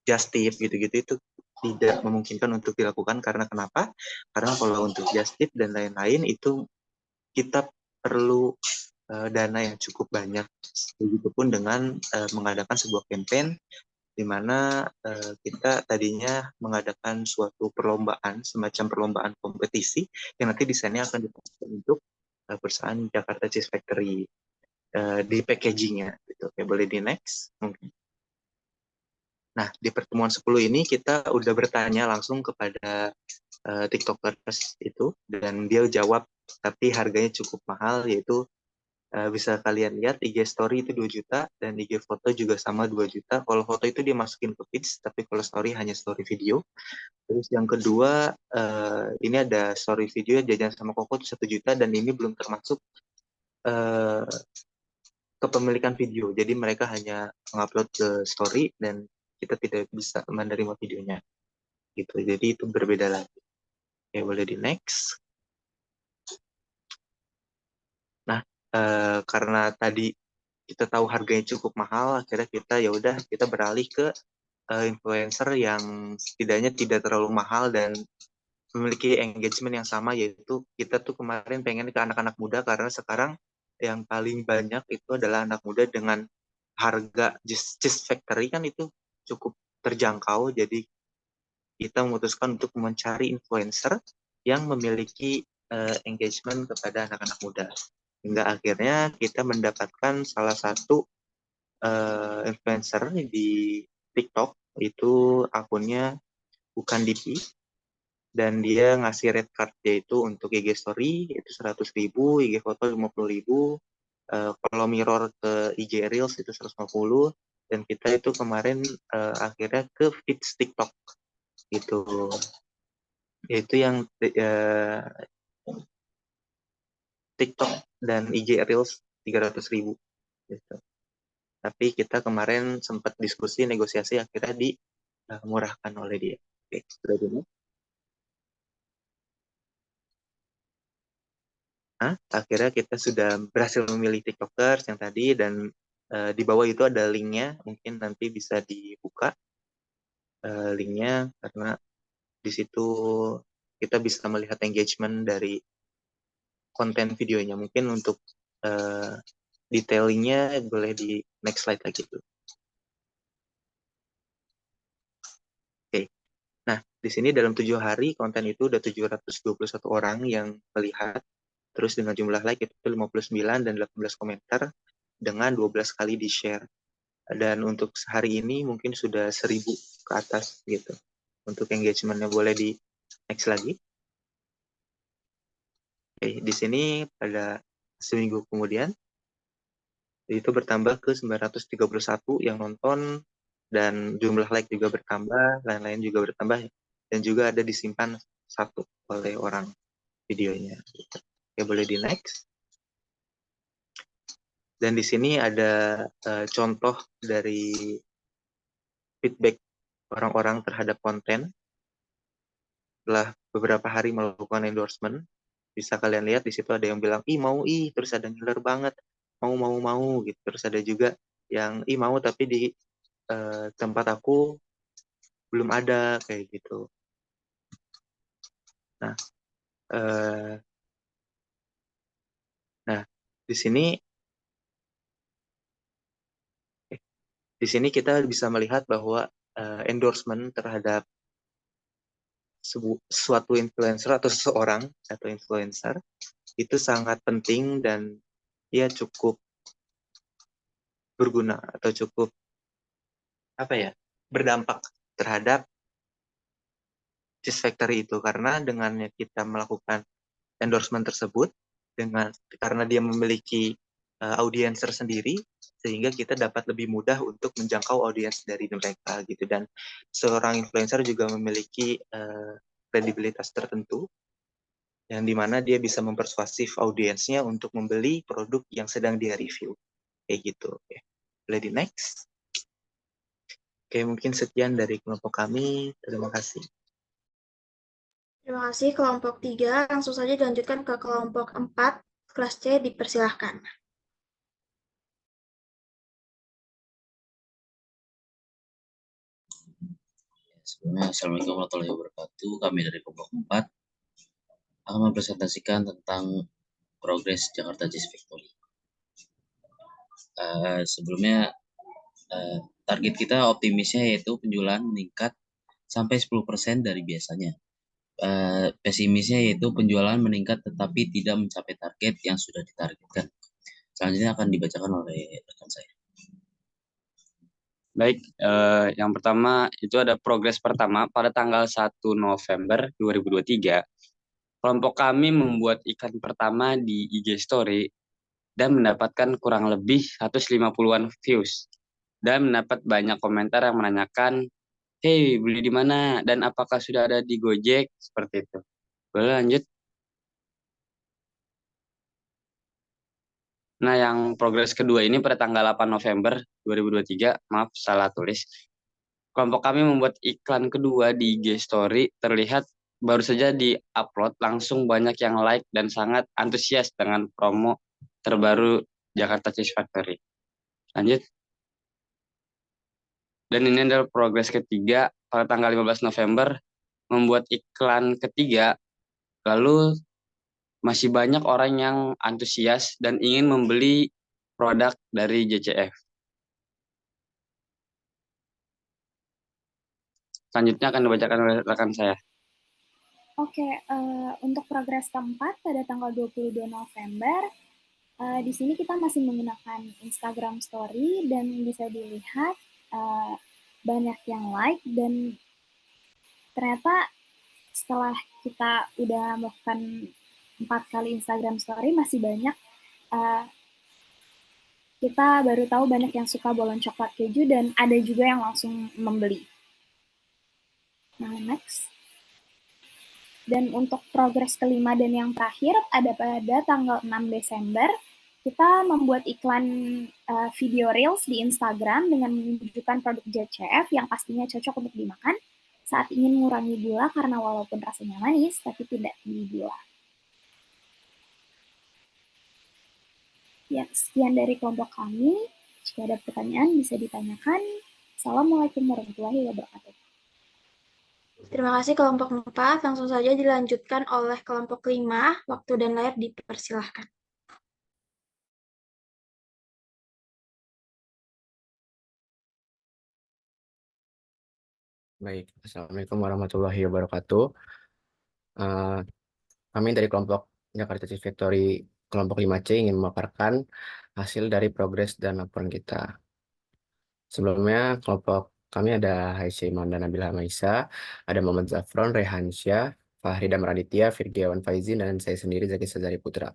just tip gitu-gitu, itu tidak memungkinkan untuk dilakukan. Karena kenapa? Karena kalau untuk just tip dan lain-lain itu kita perlu dana yang cukup banyak. Begitupun dengan mengadakan sebuah campaign di mana kita tadinya mengadakan suatu perlombaan, semacam perlombaan kompetisi yang nanti desainnya akan dipakai untuk perusahaan Jakarta Cheese Factory di packagingnya. Gitu. Oke, boleh di next mungkin. Nah, di pertemuan 10 ini kita udah bertanya langsung kepada TikTokers itu, dan dia jawab, tapi harganya cukup mahal, yaitu bisa kalian lihat IG story itu 2 juta dan IG foto juga sama 2 juta. Kalau foto itu dia masukin ke feeds, tapi kalau story hanya story video. Terus yang kedua, ini ada story video Jajan sama Koko itu 1 juta, dan ini belum termasuk kepemilikan video. Jadi mereka hanya mengupload ke story dan kita tidak bisa menerima videonya. Gitu. Jadi itu berbeda lagi. Oke, boleh di next. Nah, karena tadi kita tahu harganya cukup mahal, akhirnya kita beralih ke influencer yang setidaknya tidak terlalu mahal dan memiliki engagement yang sama, yaitu kita tuh kemarin pengen ke anak-anak muda, karena sekarang yang paling banyak itu adalah anak muda dengan harga Cheese Factory kan itu cukup terjangkau. Jadi kita memutuskan untuk mencari influencer yang memiliki engagement kepada anak-anak muda. Hingga akhirnya kita mendapatkan salah satu influencer di TikTok, itu akunnya bukan DP, dan dia ngasih red card, yaitu untuk IG story itu 100.000, IG foto 50.000, kalau mirror ke IG Reels itu 150, dan kita itu kemarin akhirnya ke feeds TikTok gitu, yaitu yang TikTok dan IG Reels 300.000 gitu. Tapi kita kemarin sempat diskusi, negosiasi, akhirnya dimurahkan oleh dia. Oke, sudah dulu. Nah, akhirnya kita sudah berhasil memilih TikTokers yang tadi, dan di bawah itu ada linknya, mungkin nanti bisa dibuka linknya, karena di situ kita bisa melihat engagement dari konten videonya. Mungkin untuk detailingnya boleh di next slide lagi tuh. Oke. Nah, di sini dalam 7 hari konten itu udah 721 orang yang melihat. Terus dengan jumlah like itu 59 dan 18 komentar dengan 12 kali di-share. Dan untuk hari ini mungkin sudah 1.000 ke atas gitu. Untuk engagementnya boleh di next lagi. Oke, di sini pada seminggu kemudian itu bertambah ke 931 yang nonton, dan jumlah like juga bertambah, lain-lain juga bertambah, dan juga ada disimpan 1 oleh orang videonya. Oke, boleh di next. Dan di sini ada contoh dari feedback orang-orang terhadap konten setelah beberapa hari melakukan endorsement. Bisa kalian lihat di situ ada yang bilang mau, terus ada yang ngiler banget, mau gitu. Terus ada juga yang mau tapi di tempat aku belum ada, kayak gitu. Nah, di sini kita bisa melihat bahwa endorsement terhadap suatu influencer atau seseorang atau influencer itu sangat penting, dan dia cukup berguna atau cukup berdampak terhadap Cheese Factory itu, karena dengannya kita melakukan endorsement tersebut karena dia memiliki audiens tersendiri, sehingga kita dapat lebih mudah untuk menjangkau audiens dari mereka gitu. Dan seorang influencer juga memiliki kredibilitas tertentu yang dimana dia bisa mempersuasif audiensnya untuk membeli produk yang sedang dia review kayak gitu. Oke. Boleh di next. Oke, mungkin sekian dari kelompok kami. Terima kasih.
Terima kasih kelompok 3. Langsung saja dilanjutkan ke kelompok 4. Kelas C dipersilahkan.
Sebelumnya, Assalamualaikum warahmatullahi wabarakatuh. Kami dari kelompok 4 akan mempresentasikan tentang progres Jakarta Jazz Factory. Sebelumnya, target kita optimisnya yaitu penjualan meningkat sampai 10% dari biasanya. Pesimisnya yaitu penjualan meningkat tetapi tidak mencapai target yang sudah ditargetkan. Selanjutnya akan dibacakan oleh rekan saya.
Baik, yang pertama itu ada progres pertama pada tanggal 1 November 2023. Kelompok kami membuat iklan pertama di IG Story dan mendapatkan kurang lebih 150-an views. Dan mendapat banyak komentar yang menanyakan, "Hey, beli di mana? Dan apakah sudah ada di Gojek?" Seperti itu. Boleh lanjut? Nah, yang progres kedua ini pada tanggal 8 November 2023, maaf salah tulis. Kelompok kami membuat iklan kedua di IG Story, terlihat baru saja di-upload, langsung banyak yang like dan sangat antusias dengan promo terbaru Jakarta Cheese Factory. Lanjut. Dan ini adalah progres ketiga pada tanggal 15 November, membuat iklan ketiga, lalu masih banyak orang yang antusias dan ingin membeli produk dari JCF. Selanjutnya akan dibacakan oleh rekan saya.
Oke, untuk progres keempat pada tanggal 22 November, di sini kita masih menggunakan Instagram Story dan bisa dilihat banyak yang like, dan ternyata setelah kita udah melakukan 4 kali Instagram Story masih banyak, kita baru tahu banyak yang suka balon coklat keju dan ada juga yang langsung membeli. Nah, next. Dan untuk progres kelima dan yang terakhir, ada pada tanggal 6 Desember, kita membuat iklan video Reels di Instagram dengan menunjukkan produk JCF yang pastinya cocok untuk dimakan saat ingin mengurangi gula karena walaupun rasanya manis, tapi tidak tinggi gula. Ya, sekian dari kelompok kami. Jika ada pertanyaan, bisa ditanyakan. Assalamualaikum warahmatullahi wabarakatuh.
Terima kasih kelompok 4. Langsung saja dilanjutkan oleh kelompok 5. Waktu dan layar dipersilahkan.
Baik, Assalamualaikum warahmatullahi wabarakatuh. Kami dari kelompok Jakarta Cheese Factory kelompok 5C ingin memaparkan hasil dari progres dan laporan kita. Sebelumnya, kelompok kami ada Haisy Manda Nabila Maisa, ada Muhammad Zafron, Rehansyah, Fahri Damar Aditya, Firgiawan Faizin, dan saya sendiri Zaki Sazari Putra.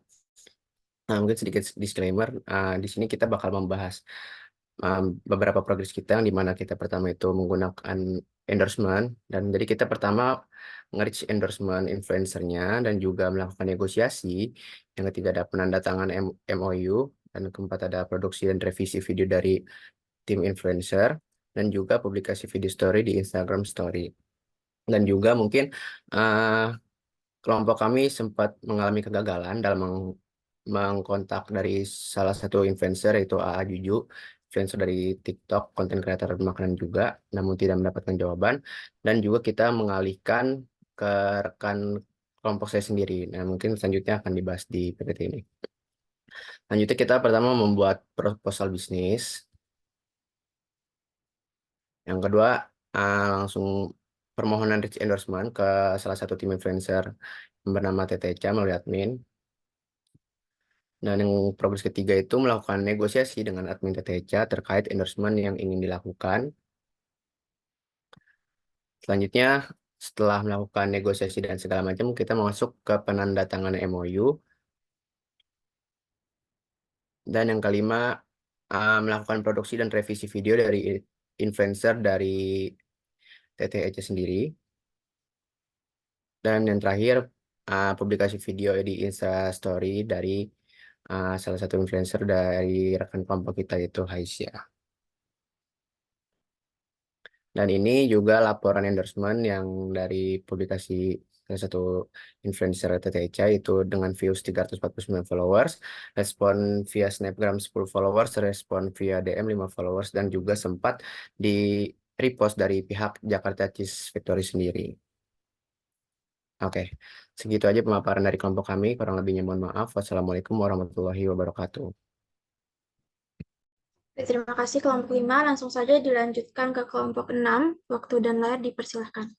Nah, mungkin sedikit disclaimer, di sini kita bakal membahas beberapa progres kita, yang dimana kita pertama itu menggunakan endorsement, dan jadi kita pertama nge-reach endorsement influencernya dan juga melakukan negosiasi. Yang ketiga ada penandatangan MOU, dan keempat ada produksi dan revisi video dari tim influencer, dan juga publikasi video story di Instagram Story. Dan juga mungkin kelompok kami sempat mengalami kegagalan dalam mengkontak dari salah satu influencer, yaitu AA Juju, influencer dari TikTok, konten kreator makanan juga, namun tidak mendapatkan jawaban. Dan juga kita mengalihkan ke rekan kelompok saya sendiri. Nah, mungkin selanjutnya akan dibahas di PPT ini. Selanjutnya kita pertama membuat proposal bisnis. Yang kedua, langsung permohonan reach endorsement ke salah satu tim influencer yang bernama Teteca melalui admin. Dan yang progres ketiga itu melakukan negosiasi dengan admin Teteca terkait endorsement yang ingin dilakukan. Selanjutnya, Setelah melakukan negosiasi dan segala macam, kita masuk ke penandatanganan MOU. Dan yang kelima, melakukan produksi dan revisi video dari influencer dari TTEC sendiri. Dan yang terakhir, publikasi video di Instastory dari salah satu influencer dari rekan kelompok kita, yaitu Haisya. Dan ini juga laporan endorsement yang dari publikasi salah satu influencer TTC, itu dengan views 349 followers, respon via Snapgram 10 followers, respon via DM 5 followers, dan juga sempat di repost dari pihak Jakarta Cheese Factory sendiri. Oke, segitu aja pemaparan dari kelompok kami. Kurang lebihnya mohon maaf. Wassalamualaikum warahmatullahi wabarakatuh.
Terima kasih kelompok 5. Langsung saja dilanjutkan ke kelompok 6. Waktu dan layar dipersilahkan.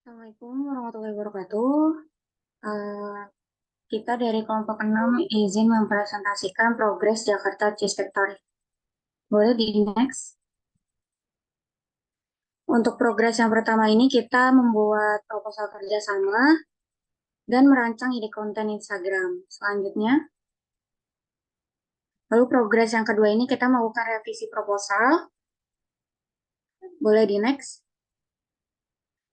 Assalamualaikum warahmatullahi wabarakatuh. Kita dari kelompok 6 izin mempresentasikan progres Jakarta Cheese Factory. Boleh di next. Untuk progres yang pertama ini kita membuat proposal kerjasama dan merancang ide konten Instagram. Selanjutnya, lalu progres yang kedua ini kita melakukan revisi proposal. Boleh di next.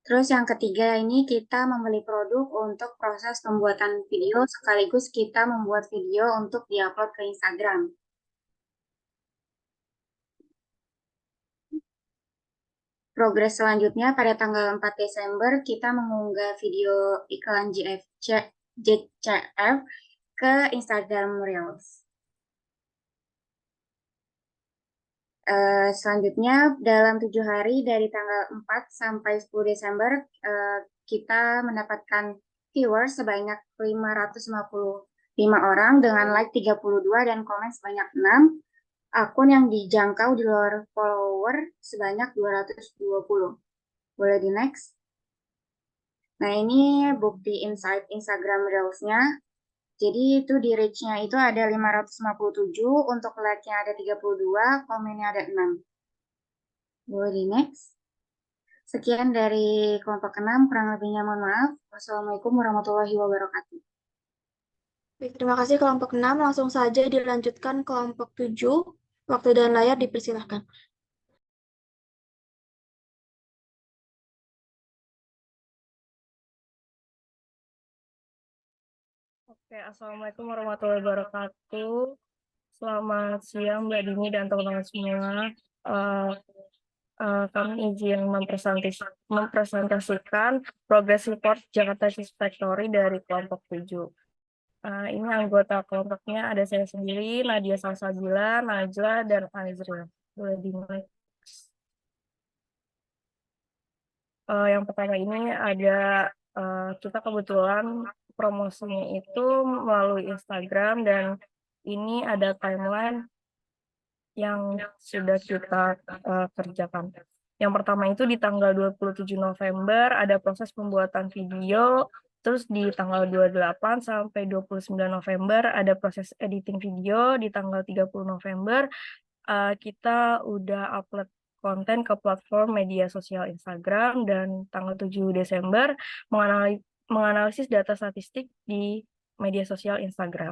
Terus yang ketiga ini kita membeli produk untuk proses pembuatan video, sekaligus kita membuat video untuk diupload ke Instagram. Progres selanjutnya pada tanggal 4 Desember kita mengunggah video iklan JCF ke Instagram Reels. Selanjutnya dalam 7 hari dari tanggal 4 sampai 10 Desember kita mendapatkan viewers sebanyak 555 orang dengan like 32 dan komen sebanyak 6. Akun yang dijangkau di luar follower sebanyak 220. Boleh di next. Nah, ini bukti insight Instagram Reels-nya. Jadi itu di reach-nya itu ada 557, untuk like-nya ada 32, komennya ada 6. Boleh di next. Sekian dari kelompok 6, kurang lebihnya mohon maaf. Wassalamualaikum warahmatullahi wabarakatuh.
Baik, terima kasih kelompok 6. Langsung saja dilanjutkan kelompok 7. Waktu dan layar dipersilahkan.
Oke, Assalamualaikum warahmatullahi wabarakatuh. Selamat siang Mbak Dini dan teman-teman semua. Kami izin mempresentasikan progress report Jakarta Cheese Factory dari kelompok 7. Ini anggota kelompoknya ada saya sendiri, Nadia Salsabila, Najla, dan Anizril. Boleh dimulai. Yang pertama ini ada kita kebetulan promosinya itu melalui Instagram, dan ini ada timeline yang sudah kita kerjakan. Yang pertama itu di tanggal 27 November ada proses pembuatan video, terus di tanggal 28 sampai 29 November ada proses editing video, di tanggal 30 November kita udah upload konten ke platform media sosial Instagram, dan tanggal 7 Desember menganalisis data statistik di media sosial Instagram.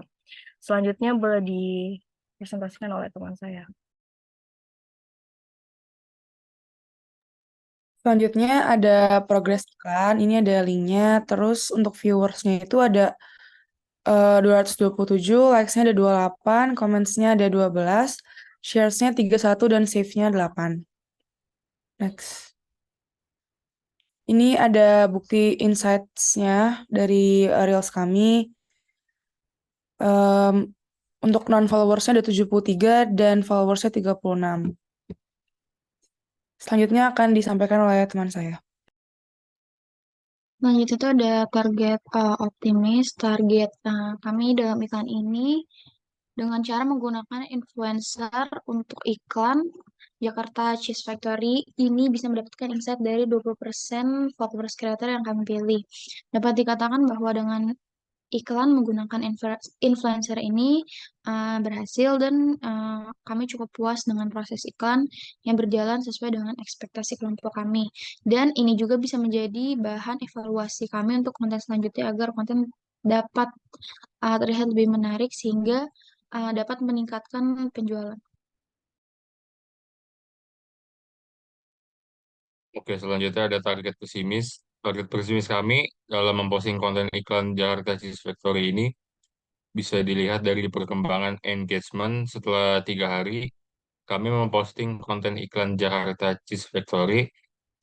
Selanjutnya boleh dipresentasikan oleh teman saya.
Selanjutnya ada progres iklan, ini ada linknya. Terus untuk viewersnya itu ada 227, likes-nya ada 28, comments-nya ada 12, shares-nya 31, dan save-nya 8. Next. Ini ada bukti insights-nya dari Reels kami. Untuk non-followers-nya ada 73 dan followers-nya 36. Selanjutnya akan disampaikan oleh teman saya.
Selanjutnya itu ada target optimis. Target kami dalam iklan ini dengan cara menggunakan influencer untuk iklan
Jakarta Cheese Factory ini bisa mendapatkan insight dari 20% followers creator yang kami pilih. Dapat dikatakan bahwa dengan iklan menggunakan influencer ini berhasil dan kami cukup puas dengan proses iklan yang berjalan sesuai dengan ekspektasi kelompok kami. Dan ini juga bisa menjadi bahan evaluasi kami untuk konten selanjutnya agar konten dapat terlihat lebih menarik sehingga dapat meningkatkan penjualan.
Oke, selanjutnya ada target pesimis. Target pesimis kami dalam memposting konten iklan Jakarta Cheese Factory ini bisa dilihat dari perkembangan engagement setelah 3 hari. Kami memposting konten iklan Jakarta Cheese Factory,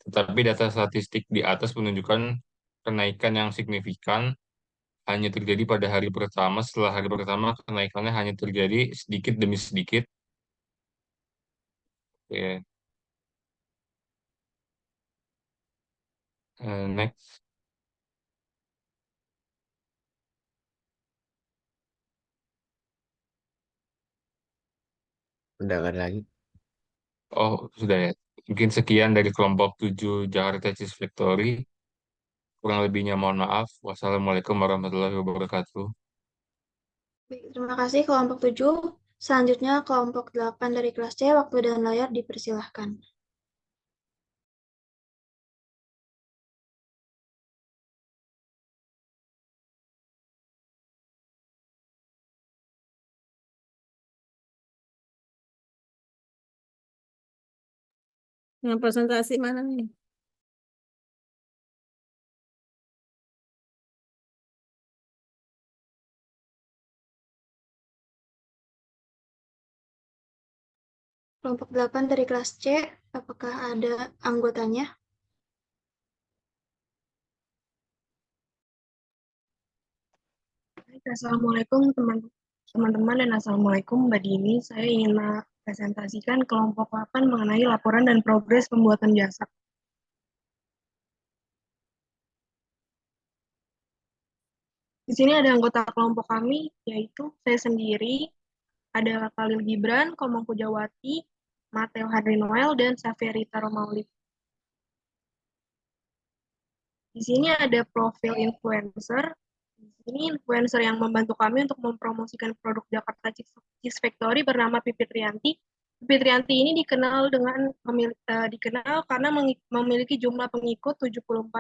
tetapi data statistik di atas menunjukkan kenaikan yang signifikan hanya terjadi pada hari pertama. Setelah hari pertama, kenaikannya hanya terjadi sedikit demi sedikit. Oke. Next.
Udah nggak ada lagi.
Oh, sudah ya. Mungkin sekian dari kelompok 7 Jakarta Cheese Factory. Kurang lebihnya mohon maaf. Wassalamualaikum warahmatullahi wabarakatuh.
Baik, terima kasih kelompok 7. Selanjutnya kelompok 8 dari kelas C, waktu dan layar dipersilahkan.
Yang presentasi mana nih?
Kelompok 8 dari kelas C, apakah ada anggotanya?
Assalamualaikum teman-teman dan Assalamualaikum Mbak Dini. Saya ingin mempresentasikan kelompok 8 mengenai laporan dan progres pembuatan jasa. Di sini ada anggota kelompok kami, yaitu saya sendiri, ada Khalil Gibran, Komang Pujawati, Mateo Hadri Noel, dan Safirita Romaulid. Di sini ada profil influencer. Ini influencer yang membantu kami untuk mempromosikan produk Jakarta Cheese Factory bernama Pipit Rianti. Pipit Rianti ini dikenal karena memiliki jumlah pengikut 74,6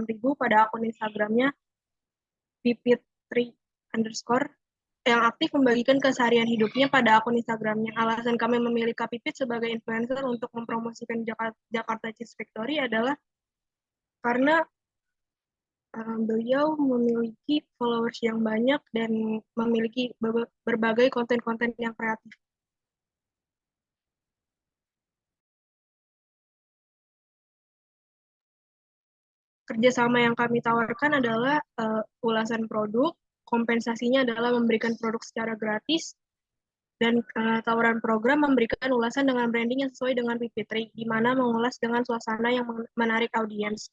ribu pada akun Instagramnya pipit3_ yang aktif membagikan keseharian hidupnya pada akun Instagramnya. Alasan kami memilih Kak Pipit sebagai influencer untuk mempromosikan Jakarta Cheese Factory adalah karena beliau memiliki followers yang banyak dan memiliki berbagai konten-konten yang kreatif. Kerjasama yang kami tawarkan adalah ulasan produk, kompensasinya adalah memberikan produk secara gratis, dan tawaran program memberikan ulasan dengan branding yang sesuai dengan Pipitri, di mana mengulas dengan suasana yang menarik audiens.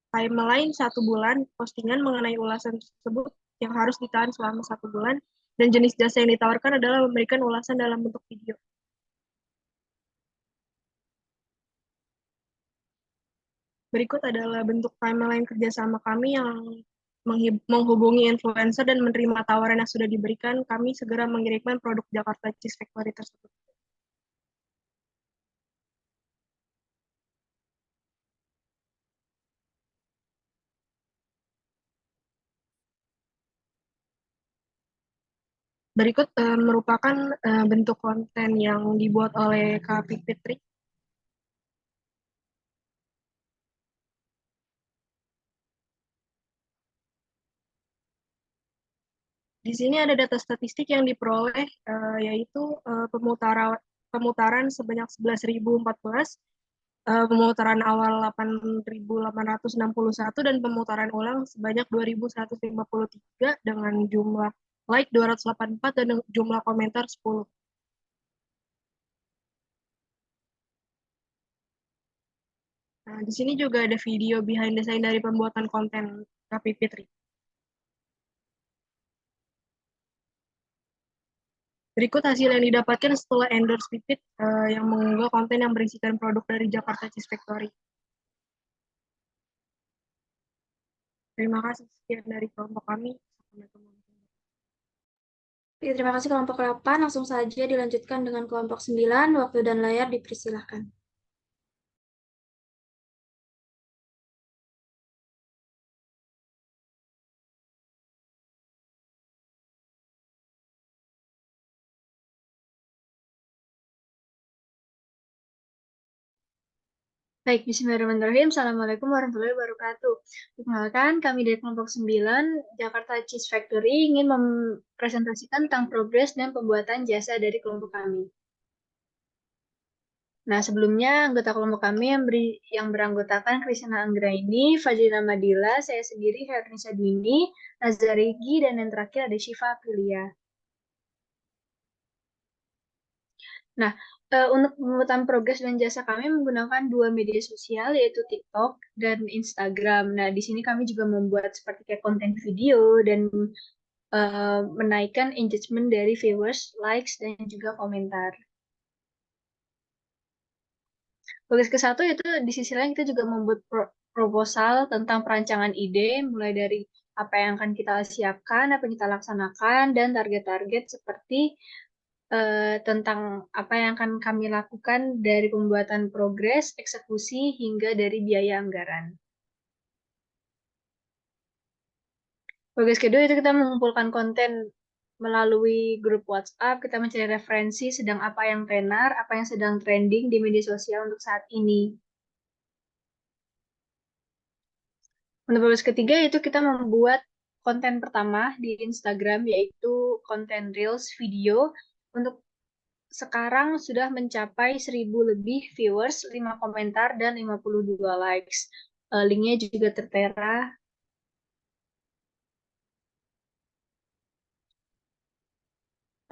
Timeline 1 bulan, postingan mengenai ulasan tersebut yang harus ditahan selama 1 bulan, dan jenis jasa yang ditawarkan adalah memberikan ulasan dalam bentuk video. Berikut adalah bentuk timeline kerjasama kami yang menghubungi influencer dan menerima tawaran yang sudah diberikan, kami segera mengirimkan produk Jakarta Cheese Factory tersebut. Berikut merupakan bentuk konten yang dibuat oleh Kak Fitri. Di sini ada data statistik yang diperoleh, yaitu pemutaran sebanyak 11.014, pemutaran awal 8.861, dan pemutaran ulang sebanyak 2.153 dengan jumlah like 284 dan jumlah komentar 10. Nah, di sini juga ada video behind the scene dari pembuatan konten Kak Fitri.
Berikut hasil yang didapatkan setelah endorse Pipit yang mengunggah konten yang berisikan produk dari Jakarta Cheese Factory. Terima kasih sekian dari kelompok kami.
Oke, terima kasih kelompok 8. Langsung saja dilanjutkan dengan kelompok 9. Waktu dan layar dipersilahkan. Baik, bismillahirrahmanirrahim. Assalamualaikum warahmatullahi wabarakatuh. Perkenalkan, kami dari kelompok 9, Jakarta Cheese Factory, ingin mempresentasikan tentang progres dan pembuatan jasa dari kelompok kami. Nah, sebelumnya anggota kelompok kami yang beranggotakan Kristina Anggraini, Fajrina Madila, saya sendiri, Hernisa Dwini, Nazarigi, dan yang terakhir ada Syifa Aprilia. Nah, untuk pembuatan progres dan jasa kami menggunakan dua media sosial, yaitu TikTok dan Instagram. Nah, di sini kami juga membuat seperti kayak konten video dan menaikkan engagement dari viewers, likes, dan juga komentar. Progres ke-1 itu di sisi lain kita juga membuat proposal tentang perancangan ide, mulai dari apa yang akan kita siapkan, apa yang kita laksanakan, dan target-target seperti tentang apa yang akan kami lakukan dari pembuatan progres, eksekusi, hingga dari biaya anggaran. Progres kedua itu kita mengumpulkan konten melalui grup WhatsApp, kita mencari referensi sedang apa yang tenar, apa yang sedang trending di media sosial untuk saat ini. Untuk progres ketiga itu kita membuat konten pertama di Instagram, yaitu konten Reels video. Untuk sekarang sudah mencapai 1.000 lebih viewers, 5 komentar, dan 52 likes. Linknya juga tertera.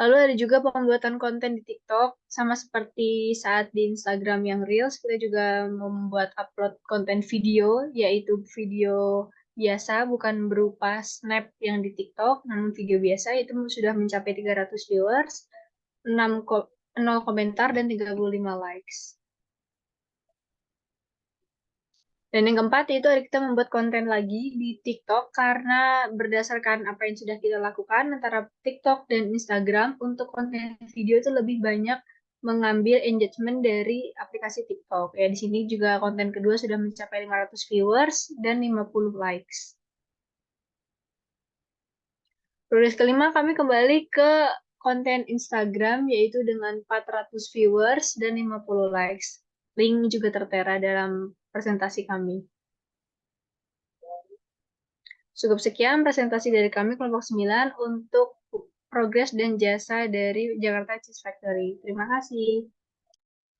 Lalu ada juga pembuatan konten di TikTok, sama seperti saat di Instagram yang Reels, kita juga membuat upload konten video, yaitu video biasa, bukan berupa snap yang di TikTok, namun video biasa, itu sudah mencapai 300 viewers, 0 komentar, dan 35 likes. Dan yang keempat itu kita membuat konten lagi di TikTok karena berdasarkan apa yang sudah kita lakukan antara TikTok dan Instagram, untuk konten video itu lebih banyak mengambil engagement dari aplikasi TikTok. Ya, di sini juga konten kedua sudah mencapai 500 viewers dan 50 likes. Progres kelima kami kembali ke konten Instagram, yaitu dengan 400 viewers dan 50 likes. Link juga tertera dalam presentasi kami. Cukup sekian presentasi dari kami kelompok 9 untuk progres dan jasa dari Jakarta Cheese Factory. Terima kasih.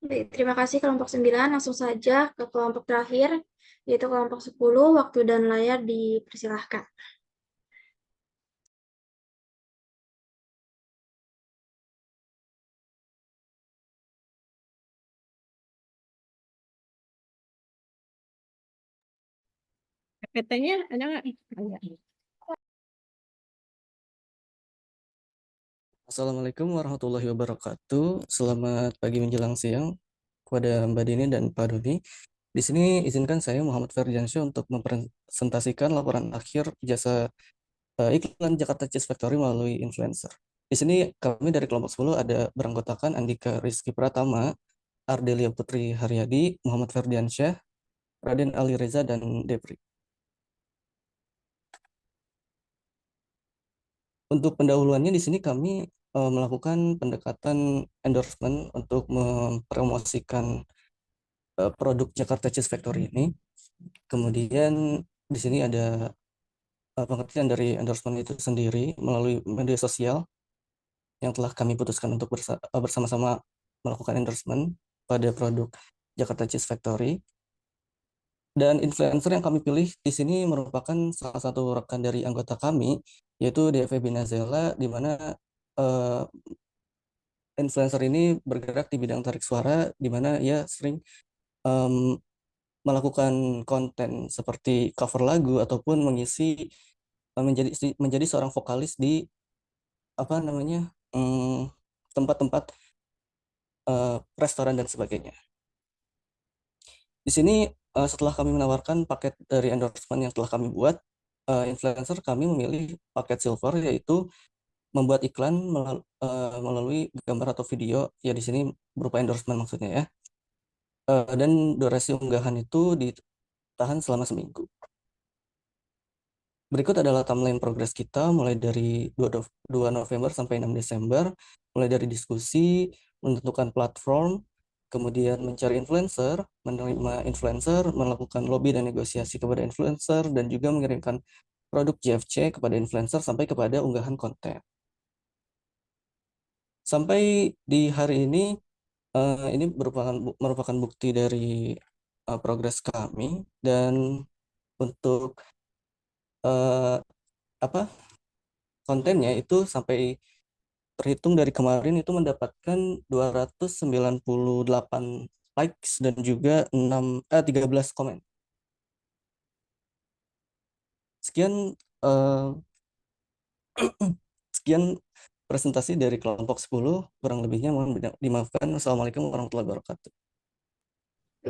Baik, terima kasih kelompok 9. Langsung saja ke kelompok terakhir, yaitu kelompok 10. Waktu dan layar dipersilahkan.
PPT-nya ada nggak?
Assalamualaikum warahmatullahi wabarakatuh. Selamat pagi menjelang siang kepada Mbak Dini dan Pak Doni. Di sini izinkan saya Muhammad Ferdiansyah untuk mempresentasikan laporan akhir jasa iklan Jakarta Cheese Factory melalui influencer. Di sini kami dari kelompok 10 ada beranggotakan Andika Rizky Pratama, Ardelia Putri Haryadi, Muhammad Ferdiansyah, Raden Ali Reza, dan Depri. Untuk pendahuluannya di sini kami melakukan pendekatan endorsement untuk mempromosikan produk Jakarta Cheese Factory ini. Kemudian di sini ada pengertian dari endorsement itu sendiri melalui media sosial yang telah kami putuskan untuk bersama-sama melakukan endorsement pada produk Jakarta Cheese Factory. Dan influencer yang kami pilih di sini merupakan salah satu rekan dari anggota kami, yaitu DV Binazela, di mana influencer ini bergerak di bidang tarik suara, di mana ia sering melakukan konten seperti cover lagu ataupun mengisi menjadi seorang vokalis di tempat-tempat restoran dan sebagainya. Di sini setelah kami menawarkan paket dari endorsement yang telah kami buat, influencer kami memilih paket silver, yaitu membuat iklan melalui gambar atau video, ya di sini berupa endorsement maksudnya ya. Dan durasi unggahan itu ditahan selama seminggu. Berikut adalah timeline progres kita mulai dari 2 November sampai 6 Desember, mulai dari diskusi, menentukan platform, kemudian mencari influencer, menerima influencer, melakukan lobby dan negosiasi kepada influencer, dan juga mengirimkan produk JFC kepada influencer sampai kepada unggahan konten. Sampai di hari ini merupakan bukti dari progres kami, dan untuk kontennya itu sampai terhitung dari kemarin itu mendapatkan 298 likes dan juga 13 komen. Sekian sekian presentasi dari kelompok 10, kurang lebihnya mohon dimaafkan. Wassalamualaikum warahmatullahi wabarakatuh.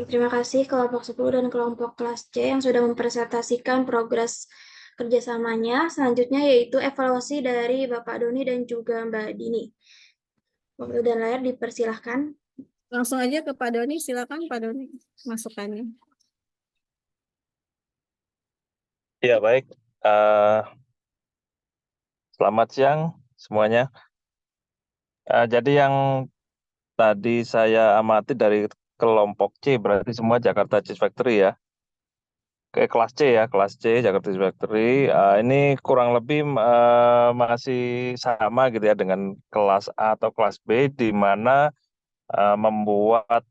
Terima kasih kelompok 10 dan kelompok kelas C yang sudah mempresentasikan progres kerjasamanya. Selanjutnya yaitu evaluasi dari Bapak Doni dan juga Mbak Dini. Waktu dan layar dipersilahkan.
Langsung aja ke Pak Doni, silakan Pak Doni masukannya.
Ya, baik. Selamat siang semuanya. Jadi yang tadi saya amati dari kelompok C, berarti semua Jakarta Cheese Factory ya. Ke kelas C ya, kelas C Jakarta Cheese Factory. Ini kurang lebih masih sama gitu ya dengan kelas A atau kelas B, di mana membuat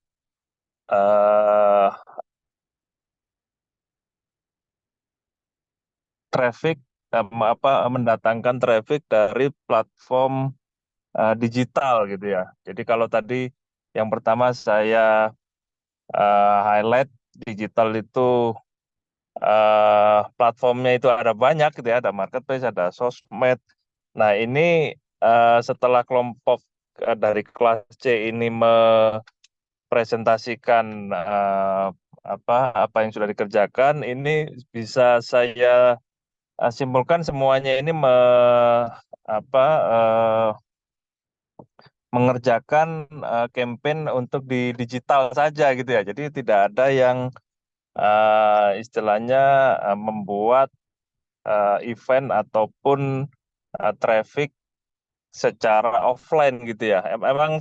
traffic, mendatangkan traffic dari platform digital gitu ya. Jadi kalau tadi yang pertama saya highlight digital itu platformnya itu ada banyak gitu ya, ada marketplace, ada sosmed. Nah ini setelah kelompok dari kelas C ini mempresentasikan apa yang sudah dikerjakan, ini bisa saya simpulkan semuanya ini mengerjakan campaign untuk di digital saja gitu ya. Jadi tidak ada yang istilahnya membuat event ataupun traffic secara offline gitu ya. Emang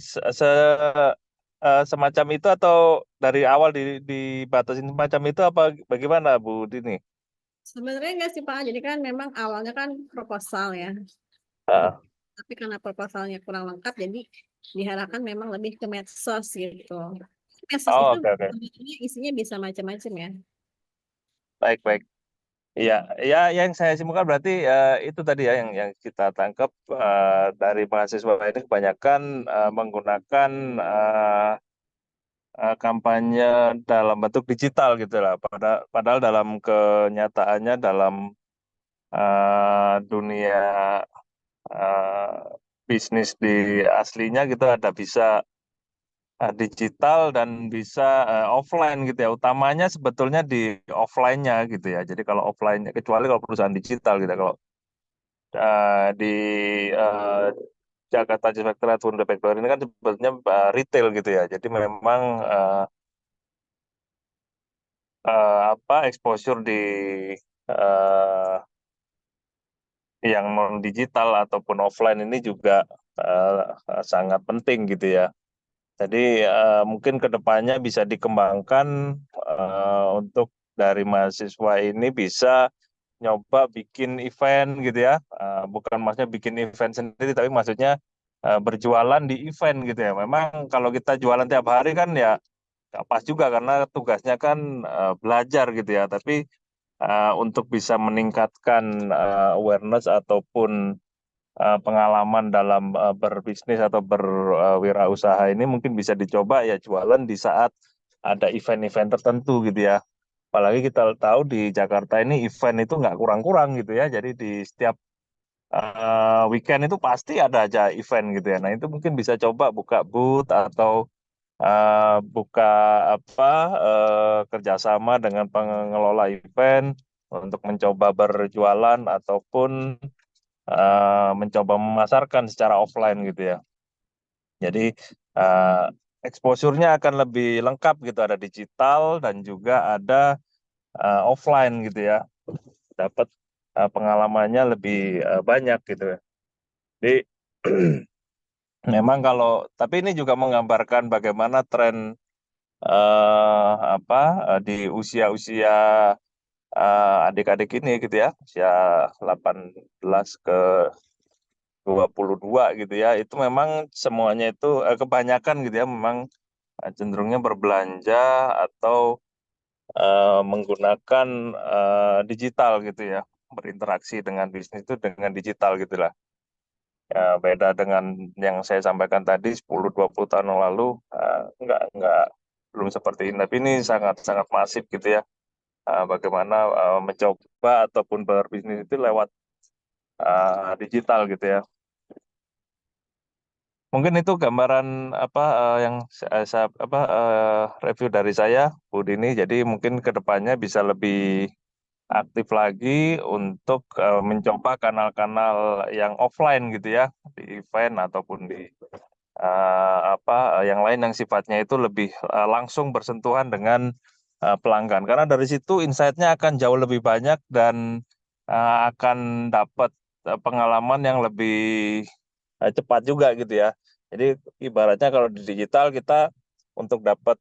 semacam itu atau dari awal dibatasin semacam itu apa bagaimana Bu Dini?
Sebenarnya enggak sih Pak, jadi kan memang awalnya kan proposal ya. Tapi karena proposalnya kurang lengkap, jadi diharapkan memang lebih ke medsos gitu. Medsos itu isinya bisa macam-macam ya.
Baik. Iya, ya yang saya simpulkan berarti itu tadi ya yang kita tangkap dari mahasiswa ini kebanyakan menggunakan kampanye dalam bentuk digital gitu lah. Padahal dalam kenyataannya dalam dunia bisnis di aslinya gitu ada bisa digital dan bisa offline gitu ya. Utamanya sebetulnya di offline-nya gitu ya. Jadi kalau offline-nya, kecuali kalau perusahaan digital gitu ya. Kalau di Jakarta Cheese Factory atau Food Factory ini kan sebetulnya retail gitu ya. Jadi memang exposure di yang non digital ataupun offline ini juga sangat penting gitu ya. Jadi mungkin kedepannya bisa dikembangkan untuk dari mahasiswa ini bisa nyoba bikin event gitu ya. Bukan maksudnya bikin event sendiri, tapi maksudnya berjualan di event gitu ya. Memang kalau kita jualan tiap hari kan ya nggak pas juga karena tugasnya kan belajar gitu ya. Tapi untuk bisa meningkatkan awareness ataupun pengalaman dalam berbisnis atau berwirausaha ini mungkin bisa dicoba ya jualan di saat ada event-event tertentu gitu ya. Apalagi kita tahu di Jakarta ini event itu nggak kurang-kurang gitu ya. Jadi di setiap weekend itu pasti ada aja event gitu ya. Nah itu mungkin bisa coba buka booth atau buka apa kerjasama dengan pengelola event untuk mencoba berjualan ataupun mencoba memasarkan secara offline gitu ya. Jadi exposure-nya akan lebih lengkap gitu, ada digital dan juga ada offline gitu ya. Dapat pengalamannya lebih banyak gitu ya. Jadi memang tapi ini juga menggambarkan bagaimana tren di usia-usia adik-adik ini gitu ya, usia 18 ke 22 gitu ya, itu memang semuanya itu kebanyakan gitu ya, memang cenderungnya berbelanja atau menggunakan digital gitu ya, berinteraksi dengan bisnis itu dengan digital gitulah. Ya, beda dengan yang saya sampaikan tadi 10-20 tahun yang lalu, enggak belum seperti ini, tapi ini sangat sangat masif gitu ya. Bagaimana mencoba ataupun berbisnis itu lewat digital gitu ya. Mungkin itu gambaran yang saya review dari saya, Bu Dini. Jadi mungkin ke depannya bisa lebih aktif lagi untuk mencoba kanal-kanal yang offline gitu ya, di event ataupun di yang lain yang sifatnya itu lebih langsung bersentuhan dengan pelanggan. Karena dari situ insight-nya akan jauh lebih banyak dan akan dapat pengalaman yang lebih cepat juga gitu ya. Jadi ibaratnya kalau di digital kita untuk dapat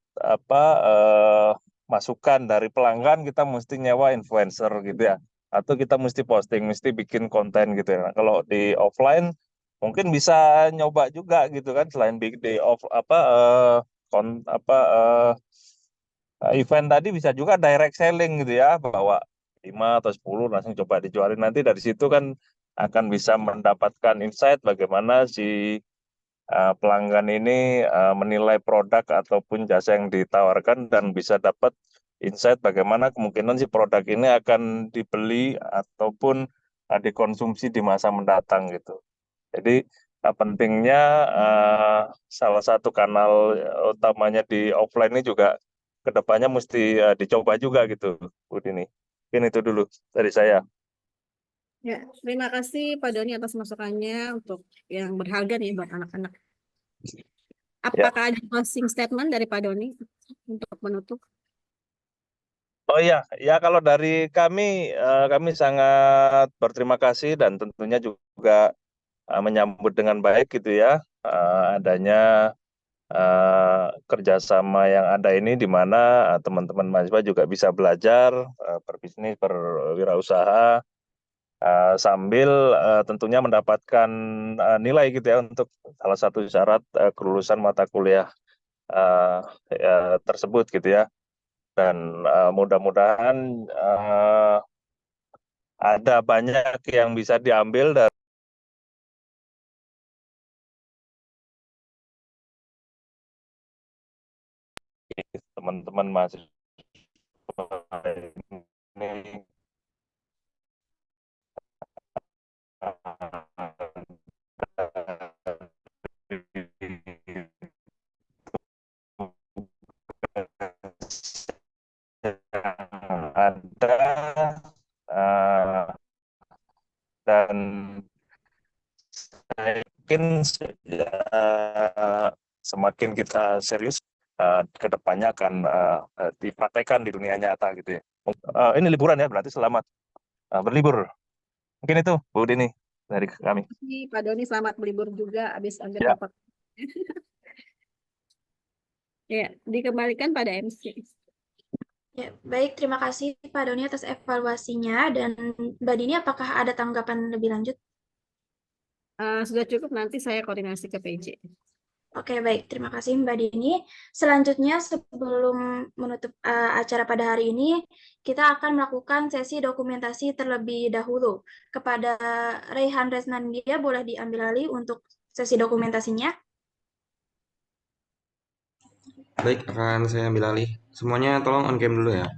masukan dari pelanggan kita mesti nyewa influencer gitu ya, atau kita mesti posting, mesti bikin konten gitu ya. Nah, kalau di offline mungkin bisa nyoba juga gitu kan, selain di off event tadi bisa juga direct selling gitu ya, bawa 5 atau 10 langsung coba dijualin, nanti dari situ kan akan bisa mendapatkan insight bagaimana si pelanggan ini menilai produk ataupun jasa yang ditawarkan dan bisa dapat insight bagaimana kemungkinan si produk ini akan dibeli ataupun dikonsumsi di masa mendatang gitu. Jadi pentingnya salah satu kanal utamanya di offline ini juga kedepannya mesti dicoba juga gitu, Bu Dini. Mungkin itu dulu dari saya.
Ya, terima kasih Pak Doni atas masukannya untuk yang berharga nih buat anak-anak. Apakah ada closing statement dari Pak Doni untuk menutup?
Oh iya, ya kalau dari kami sangat berterima kasih dan tentunya juga menyambut dengan baik gitu ya adanya kerjasama yang ada ini, di mana teman-teman mahasiswa juga bisa belajar berbisnis, berwirausaha sambil tentunya mendapatkan nilai gitu ya, untuk salah satu syarat kelulusan mata kuliah tersebut gitu ya. Dan mudah-mudahan ada banyak yang bisa diambil dari teman-teman mahasiswa ini. Ada dan saya yakin semakin kita serius ke depannya akan dipraktekkan di dunia nyata gitu ya. Ini liburan ya, berarti selamat berlibur. Mungkin itu Bu Dini dari kami.
Pak Doni selamat berlibur juga habis ambil
Ya.
rapat. Ya, dikembalikan pada MC.
Ya, baik, terima kasih Pak Doni atas evaluasinya. Dan Mbak Dini, apakah ada tanggapan lebih lanjut?
Sudah cukup, nanti saya koordinasi ke PJ.
Oke, baik. Terima kasih Mbak Dini. Selanjutnya, sebelum menutup acara pada hari ini, kita akan melakukan sesi dokumentasi terlebih dahulu. Kepada Raihan Resnandia, boleh diambil alih untuk sesi dokumentasinya.
Baik, akan saya ambil alih. Semuanya tolong on cam dulu ya.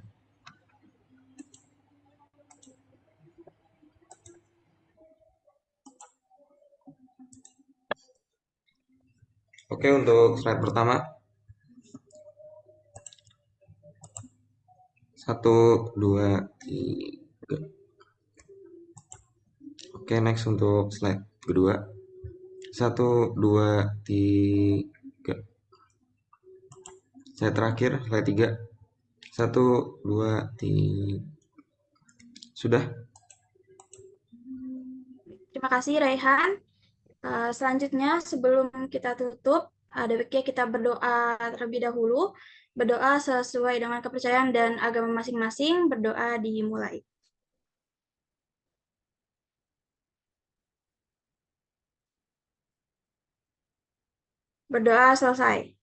Oke, untuk slide pertama. 1, 2, 3. Oke, next untuk slide kedua. 1, 2, 3. Slide terakhir, slide 3. 1, 2, 3. Sudah?
Terima kasih Raihan. Selanjutnya sebelum kita tutup, ada baiknya kita berdoa terlebih dahulu. Berdoa sesuai dengan kepercayaan dan agama masing-masing. Berdoa dimulai. Berdoa selesai.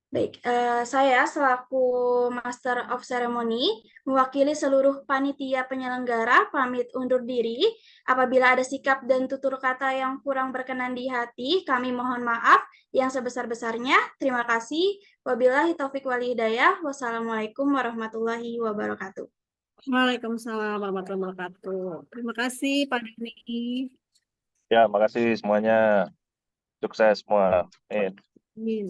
Baik, saya selaku Master of Ceremony mewakili seluruh panitia penyelenggara pamit undur diri. Apabila ada sikap dan tutur kata yang kurang berkenan di hati, kami mohon maaf yang sebesar-besarnya. Terima kasih. Wabillahi taufik wal hidayah. Wassalamualaikum warahmatullahi wabarakatuh.
Waalaikumsalam warahmatullahi wabarakatuh. Terima kasih Pak Dani.
Ya, makasih semuanya. Sukses semua. Amin.
Amin.